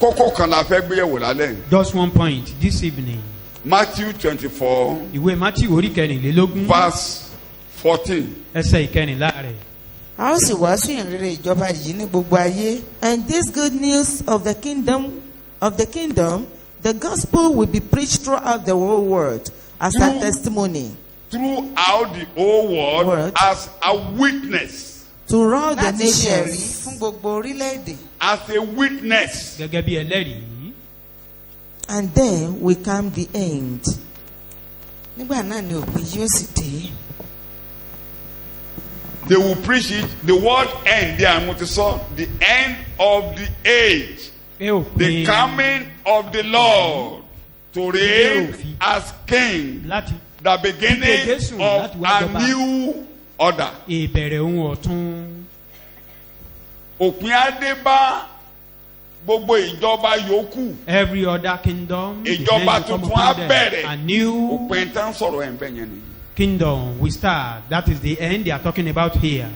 Kókó kan la fẹ́ gbé yẹ̀wò lálẹ́. Just one point this evening. Matthew 24 Ìwé Matthew orí kẹrìnlélógún verse 14. ẹsẹ̀ ìkẹrìnlá rẹ̀. A ó sì wàásù ìrere ìjọba yìí ní gbogbo ayé. And this good news of the kingdom, the gospel will be preached throughout the whole world as a testimony. Throughout the whole world Word. as a witness. To all the Láti ṣẹ̀rí nations. fún gbogbo orílẹ̀-èdè. As a witness. Gẹ́gẹ́ bí ẹlẹ́rìí. And then will come the end. Nígbà náà ni òpin yóò sì dé. They will preach it. The word end there, mo ti sọ, the end of the age. Pé The òpin coming of the Lord to reign as king. láti The beginning of a new order. ìbẹ̀rẹ̀ ohun ọ̀tun. Òpin adé bá gbogbo ìjọba yòókù Every other kingdom, the ìjọba hand will come tuntun á upon them. bẹ̀rẹ̀. A new òpin tán sọ̀rọ̀ ẹ̀ ń bẹ̀ yẹn ni. kingdom will start. That is the end they are talking about here.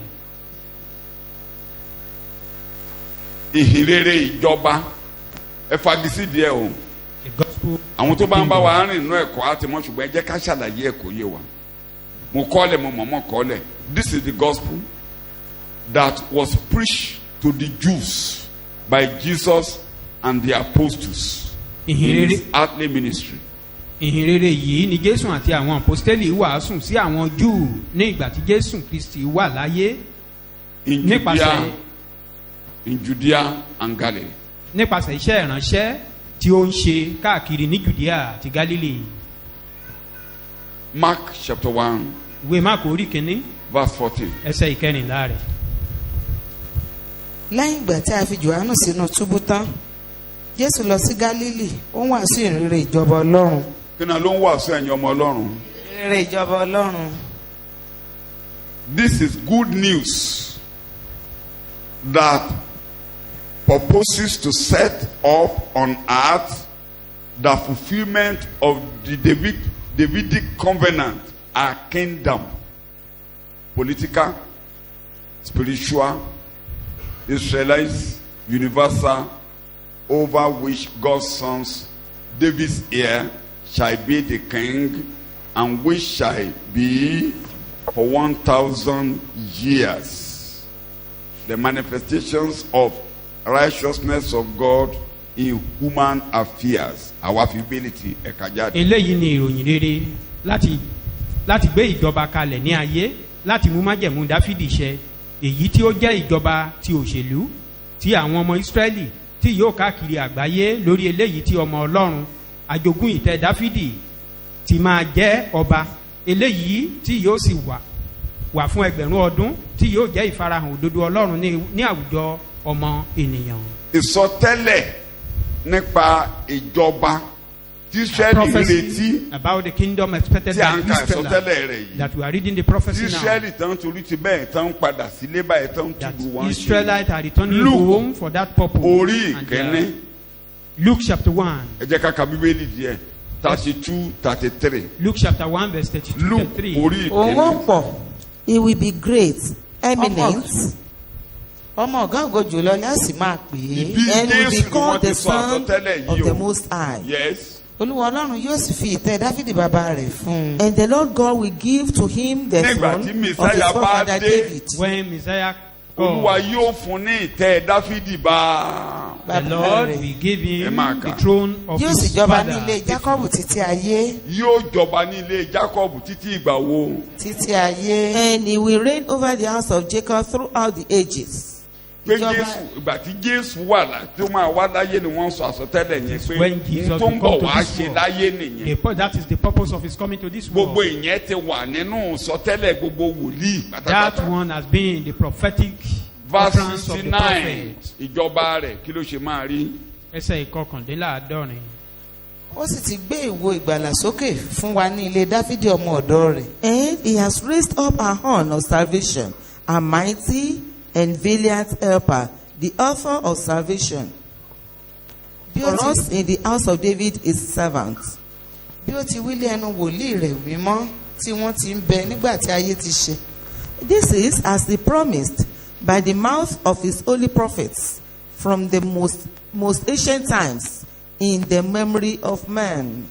ìhìnrere ìjọba ẹ fagisi díẹ̀ o. The gospel. àwọn tó of bá the ń bá wa kingdom. rìn inú ẹ̀kọ́ àti mọ́ ṣùgbọ́n ẹ jẹ́ ká ṣàlàyé ẹ̀kọ́ yé wa. mo kọ́lẹ̀ mo mọ̀mọ́ kọ́lẹ̀. This is the gospel that was preached to the Jews by Jesus and the apostles in his earthly ministry. Ìhìnrere yìí ni Jésù àti àwọn apostoli wàásù sí àwọn Júù ní ìgbà tí Jésù Kristi wà láyé In Judea and Galilee. nípasẹ̀ iṣẹ́ ìránṣẹ́ tí ó ń ṣe káàkiri ní Judea àti Galilee. Mark chapter 1 Ìwé Máàkù orí kìíní verse 14. ẹsẹ̀ ìkẹrìnlá rẹ̀. lẹ́yìn ìgbà tí a fi Jòhánù sínú túbú tán Jésù lọ sí Gálílì ó ń wàásù ìrere ìjọba Ọlọ́run. kí náà ló ń wàásù ẹ̀yin ọmọ Ọlọ́run. ìrere ìjọba Ọlọ́run. This is good news that purposes to set up on earth the fulfillment of the Davidic covenant, our kingdom, political, spiritual, Israelites, universal, over which God's sons, David's heir, shall be the king, and which shall be for 1,000 years. The manifestations of righteousness of God in human affairs. Our ability, Ekajadi. Eléyìí ni ìròyìn rere láti gbé ìjọba kalẹ̀ ní ayé láti mú májẹ̀mú Dáfídì ṣẹ èyí tí ó jẹ́ ìjọba ti òṣèlú tí àwọn ọmọ Ísírẹ́lì tí yóò káàkiri àgbáyé lórí eléyìí tí ọmọ Ọlọ́run àjogún ìtẹ́ Dáfídì ti máa jẹ́ ọba eléyìí tí yóò sì wà fún ẹgbẹ̀rún ọdún tí yóò jẹ́ ìfarahàn òdodo Ọlọ́run ní àwùjọ ọmọ ènìyàn. Ìsọtẹ́lẹ̀ nípa ìjọba tí Ísírẹ́lì retí about the kingdom expected tí à by ń ka Israel ìsọtẹ́lẹ̀ rẹ̀ yìí. that we are reading the prophecy Tí now. Ísírẹ́lì tán torí ti bẹ́ẹ̀ tán padà sílé báyìí tán That túbú wọn ṣe. Israelites are returning Luke, home for that purpose. Orí And, ìkíní. Luke chapter 1. Ẹ jẹ́ ká ka Bíbélì díẹ̀ 32, 33. Luke chapter 1 verse 32 Luke 33. orí òun ó ìkíní. pọ̀ he will be great eminent ọmọ ọ̀gá ògo jùlọ ni a sì máa pè Ìbí é and will be Jésù ni called wọ́n ti the sọ son àsọtẹ́lẹ̀ of yìí the o. most high. Yes. Olúwa Ọlọ́run yóò sì fi ìtẹ́ Dáfídì bàbá rẹ̀ fún un. And the Lord God will give to him the Nígbà throne tí of his Mèsáyà bá forefather dé, David. When Messiah Olúwa comes, yóò fún ní ìtẹ́ Dáfídì bá. the Bàbá Lord rẹ̀ will give him Ẹ máa kà. the throne of yóò sì his jọba ní father. ilé Jákọ́bù títí ayé. Yóò jọba ní ilé Jákọ́bù títí ìgbà wo? Títí ayé. And he will reign over the house of Jacob throughout the ages. Pé Ìjọba- Jésù ìgbà tí Jésù wà lá tí ó máa wá láyé ni wọ́n sọ àsọtẹ́lẹ̀ yẹn pé When Jesus ohun tó ń will bọ̀ come to wá this ṣe world. láyé nìyẹn. That is the purpose of his coming to this Gbogbo world. ìyẹn ti wà nínú sọtẹ́lẹ̀ gbogbo wòlíì That pátápátá. one has been in the prophetic Verse utterance of the 69 prophet. ìjọba rẹ̀ kí ló ṣe máa rí? Ẹsẹ̀ ìkọkàndínláàádọ́rin. Ó sì ti gbé ìwo ìgbàlà sókè fún wa ní ilé Dáfídì ọmọ ọ̀dọ̀ rẹ̀. And he has raised up a horn of salvation, a mighty and valiant helper, the author of salvation. For us in the house of David his servant. Bí ó ti wílé ẹnu wòlíì rẹ̀ mímọ́ tí wọ́n ti ń bẹ nígbà tí ayé ti ṣe. This is as he promised by the mouth of his holy prophets from the most ancient times in the memory of man.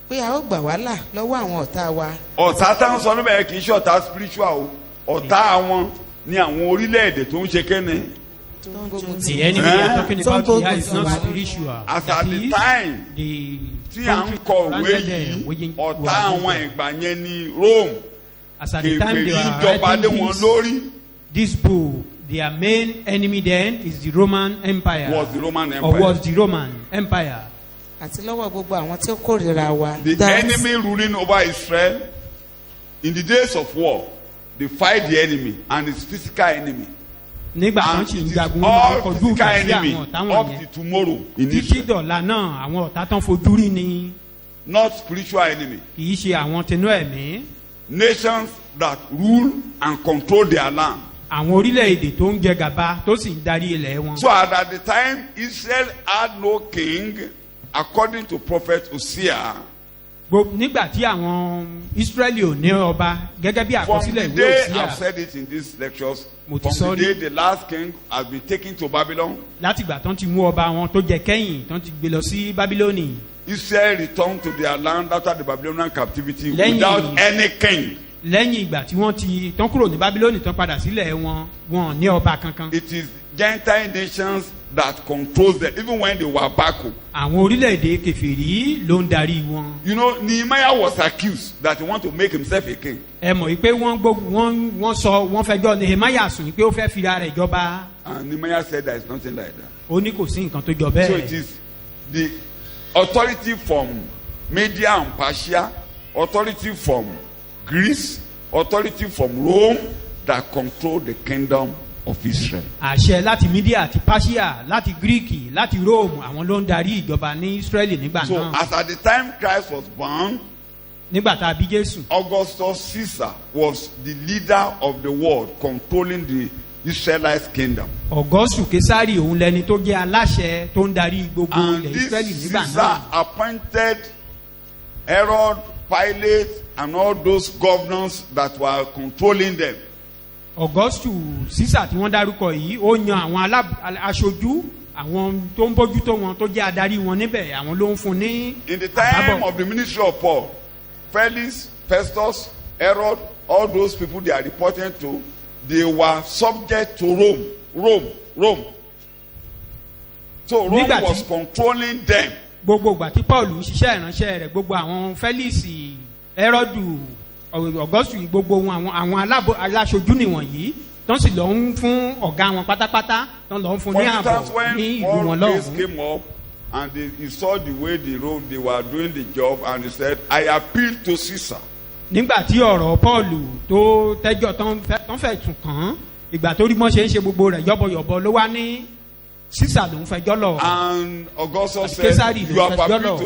Pé a ó gbà wá là lọ́wọ́ àwọn ọ̀tá wa. Ọ̀tá tá ń sọ níbẹ̀ kì í ṣe ọ̀tá spiritual o. Ọ̀tá àwọn ní àwọn orílẹ̀-èdè tó ń ṣe kéne. The enemy we are talking about here is not spiritual. As That at the is, time the tí à ń country kọ ìwé surrounded them, yìí were ọ̀tá àwọn Israel. ìgbà yẹn ní Rome. As at the time Kèfèrí they ń were jọba lé writing wọn lórí. this book, their main enemy then is the Roman Empire. Was the Roman Or Empire. was the Roman Empire. Àti lọ́wọ́ gbogbo àwọn tí ó kórìíra wa. The enemy ruling over Israel in the days of war, they fight the enemy and his physical enemy. Nígbà kan And sì it ń is jagun wọn máa all kọjú physical ìjà sí enemy àwọn ọ̀tá up wọ̀nyẹn. to tomorrow in Títí Israel. dọ̀la náà àwọn ọ̀tá tán fojú rí ni Not spiritual enemy. kì í ṣe àwọn tinú ẹ̀mí. Nations that rule and control their land. àwọn orílẹ̀-èdè tó ń jẹ gàba tó sì ń darí ilẹ̀ wọn. So at the time Israel had no king, according to prophet Hosea, nígbà tí àwọn Israẹli ò ní ọba gẹ́gẹ́ bí from àkọsílẹ̀ the ìwé day Hosea, I've said it in these lectures, Mo ti from sọ the rí. day the last king has been taken to Babylon, látìgbà tán ti mú ọba wọn tó jẹ kẹ́yìn tán ti gbé lọ sí Bábílónì. Israel returned to their land after the Babylonian captivity Lẹ́yìn- without any king. lẹ́yìn ìgbà tí wọ́n ti tán kúrò ní Bábílónì tán padà sílẹ̀ wọn wọn ò ní ọba kankan. It is Gentile nations that controls them, even when they were back home. àwọn orílẹ̀-èdè kèfèrí ló ń darí wọn. You know, Nehemiah was accused that he want to make himself a king. ẹ mọ̀ wípé wọ́n sọ wọ́n fẹjọ́ Nehemiah sùn pé ó fẹ́ fira rẹ̀ jọba. And Nehemiah said there is nothing like that. ó ní kò sí nǹkan tó jọ So it bẹ́ẹ̀. is the authority from Media and Persia, authority from Greece, authority from Rome that control the kingdom of Israel. àṣẹ láti Mídíà àti Páṣíà láti Gíríkì láti Róòmù àwọn ló ń darí ìjọba ní Ísírẹ́lì nígbà So náà. as at the time Christ was born, nígbà tá a bí Jésù. Augustus Caesar was the leader of the world controlling the Israelite kingdom. Ọ̀gọ́sù Késárì òun lẹni tó jẹ́ aláṣẹ tó ń darí gbogbo And ilẹ̀ this Ísírẹ́lì nígbà Caesar náà. appointed Herod, Pilate, and all those governors that were controlling them. Ọ̀gọ́sù Sísà tí wọ́n dárúkọ yìí ó yan àwọn aṣojú àwọn tó ń bójútó wọn tó jẹ́ adarí wọn níbẹ̀ àwọn ló ń fún ní In the time àbábọ̀. of the ministry of Paul, Felix, Festus, Herod, all those people they are reporting to, they were subject to Rome. So Rome Nígbà tí- was controlling them. gbogbo ìgbà tí Paul ń ṣiṣẹ́ ìránṣẹ́ rẹ̀ gbogbo àwọn Fẹ́líìsì Hẹ́rọ́dù Ọ̀gọ́sù yìí, gbogbo wọn àwọn aláṣojú nìwọ̀nyí tán sì lọ ń fún ọ̀gá wọn pátápátá tán lọ ń fún For ní ààbò instance, when ní ìlú wọn all this lọ́hùn-ún. came up and he saw the way they were doing the job, and he said, I appeal to Caesar. nígbà tí ọ̀rọ̀ Pọ́ọ̀lù tó tẹ́jọ́ tán fẹ́ tún kàn án ìgbà tó rí mọ́ ṣe ń ṣe gbogbo rẹ̀ yọ́bọ̀yọ̀bọ̀ ló wá ní Sísà ló ń fẹjọ́ lọ. And Augustus Késárì said, ló you have fẹjọ́ appealed lọ.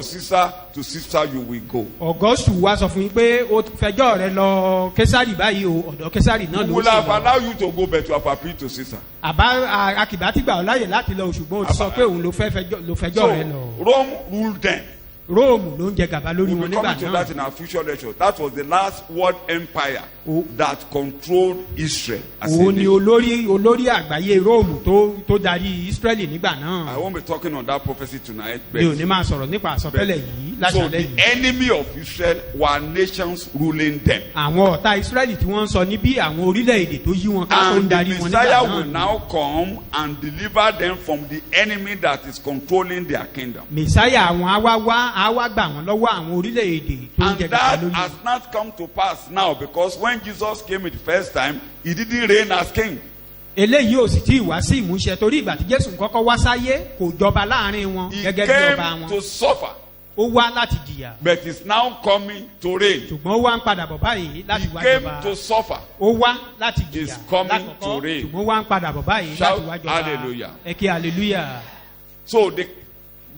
to Caesar you will go. Ọ̀gọ́sù wá sọ fún yín pé ó fẹjọ́ rẹ̀ lọ Késárì báyìí o ọ̀dọ̀ Késárì náà We ló will sì have lọ. allowed you to go, but you have appealed to Caesar. àbá akìbá tí gbà ọ́ láyè láti lọ ṣùgbọ́n ó ti sọ pé òun ló fẹjọ́ So rẹ̀ lọ. Rome ruled them. Róòmù ló ń jẹ gàba lórí We wọn will be nígbà coming to náà. that in our future lecture. That was the last world empire Oh. that controlled Israel. As a òun ni nation. olórí àgbáyé Róòmù tó darí Ísírẹ́lì nígbà I náà. won't be talking on that prophecy tonight. mi ò But ní máa sọ̀rọ̀ nípa àsọtẹ́lẹ̀ yìí so láṣálẹ́ the yìí. enemy of Israel were nations ruling them. àwọn ọ̀tá Ísírẹ́lì tí wọ́n ń sọ níbí àwọn orílẹ̀-èdè tó yí wọn ká tó ń And the darí wọn nígbà Messiah will náà. now come and deliver them from the enemy that is controlling their kingdom. Mèsáyà àwọn á wá gbà wọ́n lọ́wọ́ àwọn orílẹ̀-èdè tó ń And jẹ gàba that lórí. has not come to pass now, because when Jesus came the first time, he didn't reign as king. eléyìí ò sì tí ì wá sí ìmúṣẹ torí ìgbà tí Jésù kọ́kọ́ wá sáyé kò jọba láàrin wọn He gẹ́gẹ́ bí ọba came wọn. to suffer, ó wá láti jìyà but is now coming to reign. ṣùgbọ́n ó wá ń padà bọ̀ báyìí láti He wá came jọba. to suffer. ó wá láti Is jìyà coming to lákọ̀ọ́kọ́ reign. ṣùgbọ́n ó wá ń padà bọ̀ báyìí Shout láti wá jọba. hallelujah. ẹ kí hallelujah. So the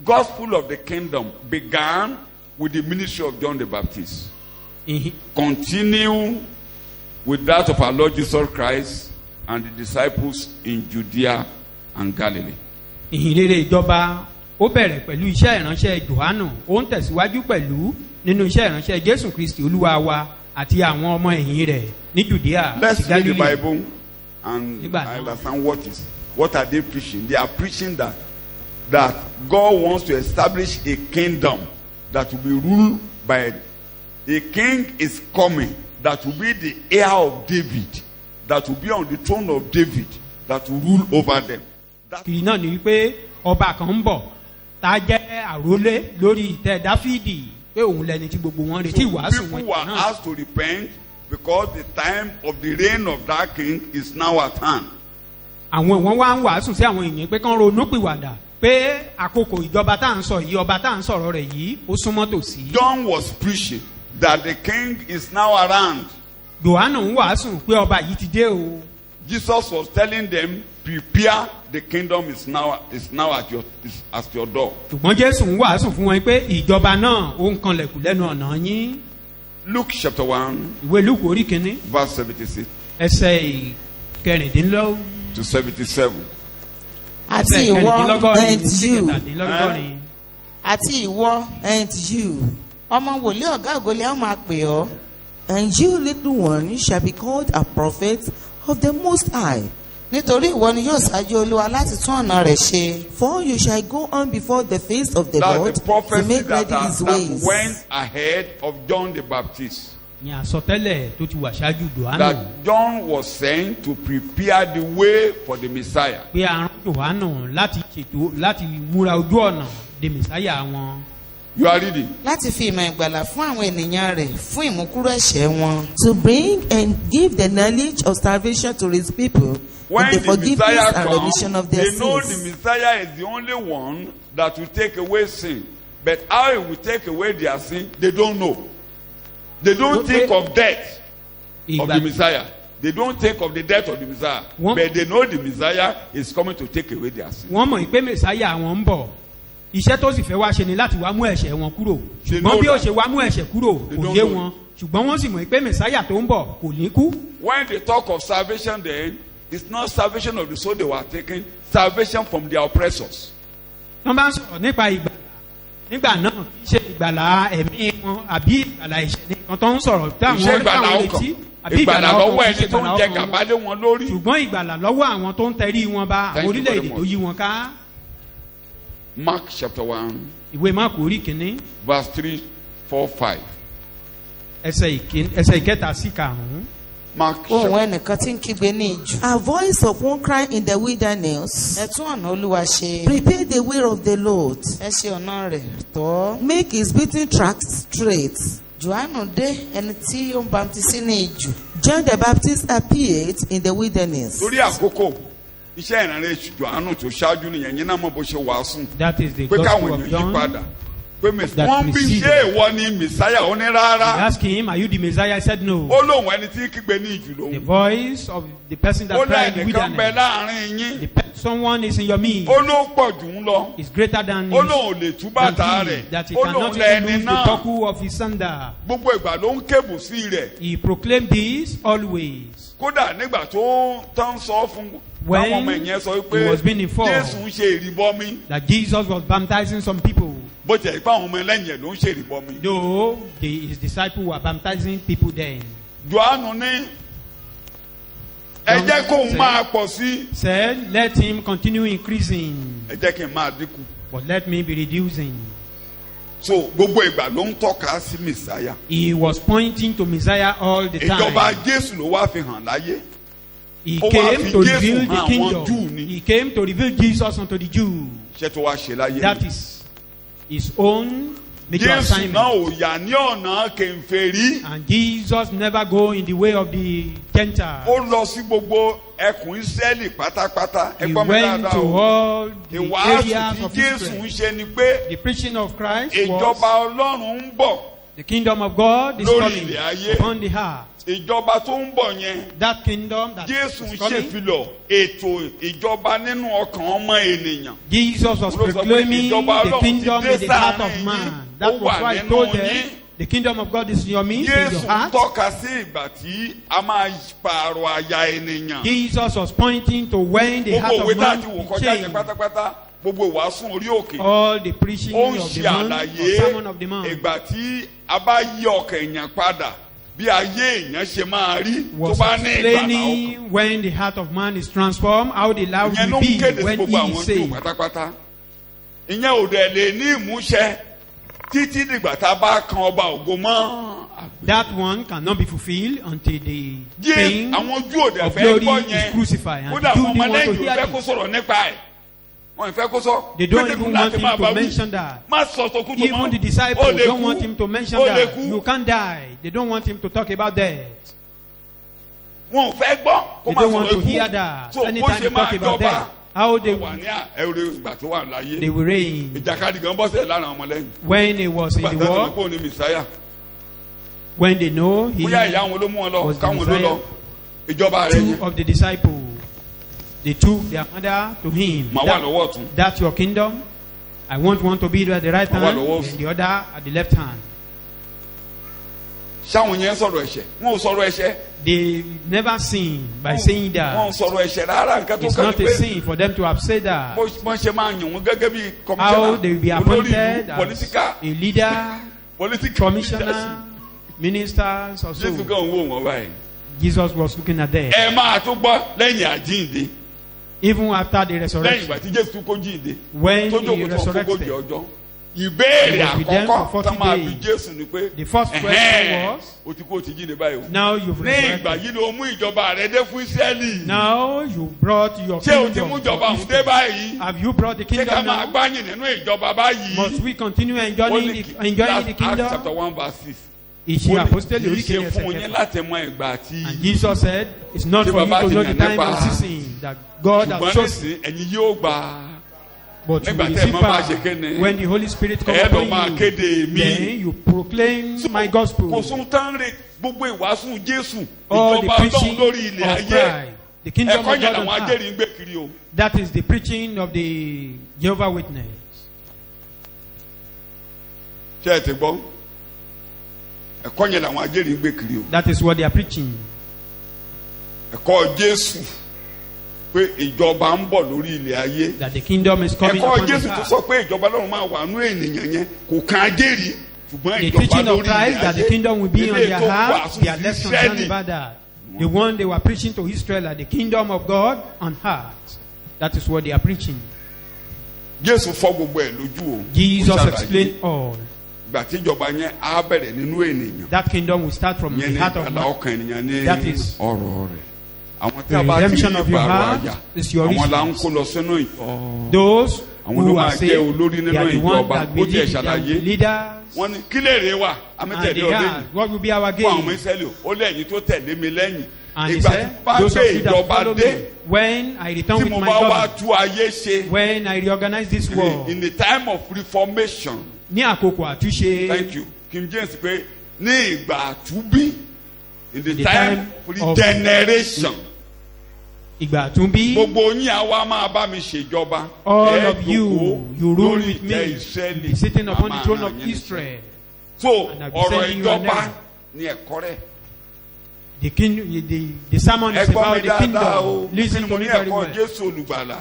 gospel of the kingdom began with the ministry of John the Baptist. Ìhìn- Continue with that of our Lord Jesus Christ and the disciples in Judea and Galilee. ìhìnrere ìjọba ó bẹ̀rẹ̀ pẹ̀lú iṣẹ́ ìránṣẹ́ Jòhánù ó ń tẹ̀síwájú pẹ̀lú nínú iṣẹ́ ìránṣẹ́ Jésù Kristi Olúwa wa àti àwọn ọmọ ẹ̀yìn rẹ̀ ní Jùdíà Let's àti read the Gálílì. Bible and Nígbà I náà. understand what are they preaching. They are preaching that God wants to establish a kingdom that will be ruled by a king is coming that will be the heir of David, that will be on the throne of David, that will rule over them. That kìrì náà ni wípé ọba kan ń bọ̀ tá a jẹ́ àrólé lórí ìtẹ́ Dáfídì pé òun lẹni tí gbogbo wọn retí ìwàásù people wọn were náà. asked to repent because the time of the reign of that king is now at hand. àwọn ìwọ̀n wá ń wàásù sí àwọn èèyàn pé kán ronú pìwàdà pé àkókò ìjọba tá à ń sọ yìí ọba tá à ń sọ̀rọ̀ rẹ̀ yìí ó súnmọ́ tòsí. John was preaching that the king is now around. Jòhánù ń wàásù pé ọba yìí ti dé o. Jesus was telling them, prepare, the kingdom is now at your door. ṣùgbọ́n Jésù ń wàásù fún wọn pé ìjọba náà ó ń kanlẹ̀kùn lẹ́nu ọ̀nà yín. Luke chapter 1, ìwé Lúùkù orí kìíní verse 76. ẹsẹ̀ kẹrìndínlọ́gbọ̀n. to 77. Àti ìwọ and you. kẹtàdínlọ́gọ́rin. Àti ìwọ and you. Ọmọ wòlíì ọ̀gá ògolẹ̀ á máa pè ọ́. And you, little one, shall be called a prophet of the Most High. Nítorí ìwọ ni yóò ṣáájú Olúwa láti tún ọ̀nà rẹ̀ ṣe. For you shall go on before the face of the Lord That's the to prophecy make that, ready his that ways. went ahead of John the Baptist. ní àsọtẹ́lẹ̀ tó ti wà ṣáájú Jòhánù. That John was sent to prepare the way for the Messiah. pé a rán Jòhánù láti ṣètò láti múra ojú ọ̀nà de mẹ̀sáyà wọn. You are reading. Láti fi ìmọ̀ ìgbàlà fún àwọn ènìyàn rẹ̀ fún ìmúkúrò ẹ̀ṣẹ̀ wọn. To bring and give the knowledge of salvation to his people. When and the the forgiveness Messiah and remission comes, of their they know the sins. Messiah is the only one that will take away sin. But how he will take away their sin, they don't know. They don't think of death of the Messiah. They don't think of the death of the Messiah. But they know the Messiah is coming to take away their sin. wọ́n mọ̀ pé mẹ̀sáyà wọn ń bọ̀. iṣẹ́ tó sì fẹ́ wá ṣe ni láti wá mú ẹ̀ṣẹ̀ wọn kúrò. ṣùgbọ́n bí ó ṣe wá mú ẹ̀ṣẹ̀ kúrò kò yé wọn. ṣùgbọ́n wọ́n sì mọ̀ pé mẹ̀sáyà tó ń bọ̀ kò ní kú. When they talk of salvation then, it's not salvation of the soul they were taking, salvation from their oppressors. wọ́n bá ń sọ̀rọ̀ nípa ìgbàlà nígbà náà kì í ṣe ìgbàlà ẹ̀mí wọn àbí ìgbàlà ẹ̀ṣẹ̀ nìkan tó ń sọ̀rọ̀ táwọn retí àbí ìgbàlà lọ́wọ́ ẹni kì í ṣe tó ń jẹ gàba lé wọn lórí. ṣùgbọ́n ìgbàlà lọ́wọ́ àwọn tó ń tẹrí wọn bá àwọn orílẹ̀-èdè tó yí wọn ká. Mark chapter 1, ìwé Máàkù orí kìíní verse 3, 4, 5. ẹsẹ̀ ìkẹta sí karùn-ún. Mark Ohùn chapter ẹnìkan tí ń kígbe ní ìjù. A voice of one crying in the wilderness. Ẹ tún ọ̀nà Olúwa ṣe. Prepare the way of the Lord. Ẹ ṣe ọ̀nà rẹ̀ tọ́. Make his beaten tracks straight. Jòhánù dé ẹni tí ó ń baptisi ní ìjù. John the Baptist appeared in the wilderness. lórí àkókò iṣẹ́ ìrànlẹ́ Jòhánù tó ṣáájú nìyẹn yín náà mọ̀ bó ṣe wàásù. That is the pé gospel káwọn of èèyàn yí John. padà pé that wọ́n bí preceded. ṣé ìwọ ni Messiah ó ní They rárá. asked him, "Are you the Messiah?" He said, "No." ó lóun ẹni tí kígbe ní ìjù The lòun. voice of the person ó that cried in the lẹ́ẹ̀nìkan bẹ wilderness. láàrin yín. Someone is in your midst. ó ló pọ̀ jù ń lọ. Is greater than ó lóun ò lè tú bàtà than he, rẹ̀. that he ó cannot lóun even lẹ́ni lose the náà. buckle of his sandal. gbogbo ìgbà ló ń kébù sí rẹ̀. He proclaimed this always. kódà nígbà tó tán sọ fún When àwọn ọmọ ẹ̀yẹn sọ he was being informed Jésù ń ṣe ìrìbọmi. that Jesus was baptizing some people, bó jẹ́ ipá àwọn ọmọ ẹlẹ́yìn ẹ̀ ló ń ṣe ìrìbọmi. though his disciples were baptizing people then. Jòhánù ní ẹ jẹ́ kóun máa pọ̀ sí. Said, "Let him continue increasing, ẹ jẹ́ kí n máa dínkù. but let me be reducing." so gbogbo ìgbà ló ń tọ́ka sí Mèsáyà. He was pointing to Messiah all the ìjọba time. Jésù ló wá fi hàn láyé. He Ó wá came fi to Jésù reveal hàn the àwọn kingdom. Júù ni. He came to reveal Jesus unto the Jews. iṣẹ́ tó wá ṣe láyé. That is his own major Jésù náà assignment. ò yà ní ọ̀nà kèfèrí. And Jesus never go in the way of the Gentiles. ó lọ sí gbogbo ẹkùn Ísírẹ́lì pátápátá. He ẹgbọ́n mi went dáadáa to o. all the ìwàásù areas tí of Jésù ń Israel. ṣe ni pé The preaching of Christ ìjọba was Ọlọ́run ń bọ̀. the kingdom of God is Lórí coming ilẹ̀ ayé. upon the heart. ìjọba tó ń bọ̀ yẹn. That kingdom that Jésù ń is coming, ṣèfilọ̀ ètò ìjọba nínú ọkàn ọmọ ènìyàn. Jesus was Olóòtú sọ pé proclaiming ìjọba the Ọlọ́run kingdom ti dé in the heart sáàrin of yín. man. Ó That was wà why he nínú told yín. them, the kingdom of God is in your midst, in Jésù your ń heart. tọ́ka sí ìgbà tí a máa pààrọ̀ àyà ènìyàn. Jesus was pointing to when the heart gbogbo òwe of tá a man ti wò will kọjá yẹn change. pátápátá gbogbo ìwàásù orí òkè. All the preaching ó ń of the ṣe man, àlàyé or sermon of the man, ìgbà tí a bá yí ọkàn èèyàn padà bí ayé èèyàn ṣe máa rí tó was bá ní ìgbàlà ọkàn. explaining when the heart of man is transformed, how the life ìyẹn ló will ń be kéde sí when gbogbo he àwọn is Júù saved. pátápátá. ìyẹn ò dẹ̀ lè ní ìmúṣẹ títí dìgbà tá a bá kan ọba ògo mọ́. That one cannot be fulfilled until the Jésù king àwọn Júù ò dẹ̀ of fẹ́ glory gbọ́ is yẹn. crucified. And kódà the àwọn Jews didn't want ọmọlẹ́yìn to ò hear fẹ́ kó this. sọ̀rọ̀ nípa ẹ̀. wọ́n ì fẹ́ kó sọ. They don't Pétérù even láti want him máa bá to wí. mention that. má sọ tòkútò mọ́. Even the Ó disciples lè don't kú. want him to mention Ó lè that. kú. You can't die. They don't want him to talk about that. wọn ò fẹ́ gbọ́ kó They má don't want sọ̀rọ̀ to hear ikú. that. so bó Anytime ṣe they máa talk about jọba that, how they wà ní ẹ̀rọ ìgbà tó wà láyé. will reign. ìjàkadì gan bọ́sẹ̀ lára àwọn ọmọlẹ́yìn. When he was in the gbàtà tó war, ní kó ní Mèsáyà. when they know he bóyá ìyá àwọn ló mú wọn lọ was the káwọn ló lọ. Messiah, ìjọba rẹ two yẹn of the disciples, they took their mother to him. màá wà lọ́wọ́ ọ̀tún. That's your kingdom. I want one to be at the right Màá wà hand lọ́wọ́ and òsì. the other at the left hand. ṣáwọn yẹn sọ̀rọ̀ ẹ̀ṣẹ̀ wọn ò sọ̀rọ̀ ẹ̀ṣẹ̀. They never sin by saying wọn ò that. sọ̀rọ̀ ẹ̀ṣẹ̀ rárá nǹkan tó It's kàn not a pé sin for them to have said that. wọ́n ṣe máa yàn wọ́n gẹ́gẹ́ bí How they will be kọmíṣánná olórí appointed ìlú as political a leader, political commissioner, ministers, or Jésù so. kan wò wọ́n báyìí. Jesus was looking at them. ẹ máa tún gbọ́ lẹ́yìn àjíǹde Even after the lẹ́yìn ìgbà resurrection, tí Jésù kó jíǹde when tó he jókòó tó kókójì resurrected, ọjọ́ ìbéèrè He was with them àkọ́kọ́ for tó 40 máa bí days. Jésù ni pé The first question was, o ti kó o ti jíǹde báyìí o. now you've ní ìgbà resurrected. yìí ló mú ìjọba rẹ dé fún Ísírẹ́lì. Now you brought your ṣé o ti kingdom. mú for ìjọba ọ̀hún dé Israel. báyìí. Have you brought the ṣé ká kingdom máa now? gbáyìn nínú ìjọba báyìí. Must we continue enjoying the Acts chapter kingdom? 1:6. Ìṣe apostoli kì í orí ṣe kejì fún ẹsẹ̀ yín kẹfà. láti mọ ìgbà àti And Jesus said, it's not Ṣé for you bàbá to ti know yàn the time nípa? and season that God has ṣùgbọ́n chosen. nísìn ẹ̀yin yóò gbà But you nígbà will tẹ́ ẹ receive máa bá ṣe power kéne. when the Holy Spirit comes ẹ lọ máa upon you. kéde mi. Then you proclaim my kò gospel. sún tán rè gbogbo ìwàásù Jésù All the ìjọba preaching Ọlọ́run lórí ilẹ̀ of ayé Christ. The kingdom ẹ̀kọ́ of yẹn God on làwọn earth. ajẹ́rìí ń gbé kiri o. That is the preaching of the Jehovah Witness. ṣé ẹ ti gbọ́ ẹ̀kọ́ yẹn làwọn ajẹ́rìí ń gbé kiri o. That is what they are preaching. ẹ̀kọ́ Jésù pé ìjọba ń bọ̀ lórí ilẹ̀ ayé. That the kingdom is coming ẹ̀kọ́ upon the Jésù tó earth. sọ pé ìjọba Ọlọ́run máa wà nú ènìyàn yẹn kò kan ajẹ́rìí ṣùgbọ́n The ìjọba teaching of lórí Christ ilẹ̀ that the ayé. kingdom will be on Ilé their tó heart, wàásù they are sí less concerned Ísírẹ́lì. about that. The one they were preaching to Israel are the kingdom of God on earth. That is what they are preaching. Jésù fọ́ gbogbo ẹ̀ lójú o. Jesus Ó ṣàlàyé. explained all. ìgbà tí ìjọba yẹn á bẹ̀rẹ̀ nínú ènìyàn. That kingdom will start from yẹn the ní heart of ìgbàlá man. ọkàn ènìyàn ní That is- ọ̀rọ̀ rẹ̀. àwọn tí The a bá ti redemption rí of your ìpààrọ̀ heart àyà is your àwọn là ń riches. kó lọ sínú ìjọ. Those àwọn ló who máa are jẹ́ saved, olórí they nínú are the ones ìjọba that ó tiẹ̀ believe they are ṣàlàyé. the leaders. wọ́n ní kí lè rè wà And àmítẹ̀lé they ọ̀lẹ́yìn ask, what will be our fún àwọn ọmọ gain? Ísírẹ́lì ó lẹ́yìn tó tẹ̀lé mi lẹ́yìn. And he ìgbà tí said, bá those of gbé you that ìjọba follow dé me, when I return tí with mo my bá wá government, tú ayé ṣe when I reorganize this world, in the time of reformation. ní àkókò àtúnṣe, Thank you. King James pé ní ìgbà àtúbí in the The time time of- regeneration. ìgbà àtúnbí, Gbogbo yín àwa máa bá mi ṣèjọba. all Ẹ of you, jókòó you rule lórí with me, ìtẹ́ Ísírẹ́lì. be sitting upon the Màmá throne rán of yín níṣẹ́. Israel. So And I'll be ọ̀rọ̀ sending you ìjọba another. ni ẹ̀kọ́ rẹ̀. The sermon is Ẹ gbọ́ mi about the dáadáa o. kingdom. Listen Kí ni to mo me ní very ẹ̀kọ́ well. Jésù olùgbàlà.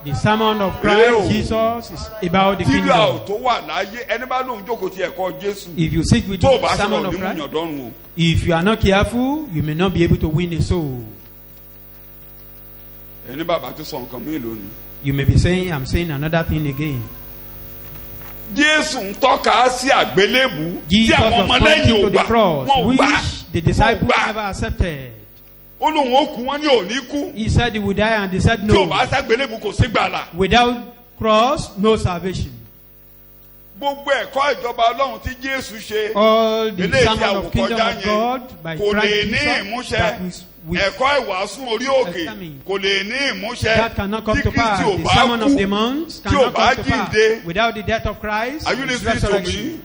The sermon of Ew. Christ Jesus is about the Tíra ò kingdom. tó wà láyé ẹni bá lóun jókòó ti ẹ̀kọ́ Jésù. If you sit with Tó o the bá sermon sọ̀rọ̀ of ní Christ, múyàndọ́rùn o. if you are not careful, you may not be able to win a soul. Ẹni bàbá tó sọ nǹkan mí lónìí. You may be saying, I'm saying another thing again. Jésù ń tọ́ka sí àgbélébù tí Jesus àwọn was ọmọlẹ́yìn pointing ò to the gbà cross, wọ́n ò which gbà the disciples wọ́n ò gbà. never accepted. Ó lóun ó kú wọ́n ní òní kú He said he would die, and they said tí ò no. bá ságbélébù kò sí gbàlà. Without cross, no salvation. Gbogbo ẹ̀kọ́ ìjọba Ọlọ́run tí Jésù ṣe All the eléyìí tí sermon of kingdom àwòkọjá of yẹn God by kò lè Christ ní Jesus ìmúṣẹ. that is with Ẹ̀kọ́ ìwàásù orí òkè Examine. kò lè ní ìmúṣẹ that cannot come tí to pass. Kristi ò The bá sermon of the kú monks tí ò cannot bá come to pass jíǹde. without the death of Christ Are you and his listening to me? resurrection.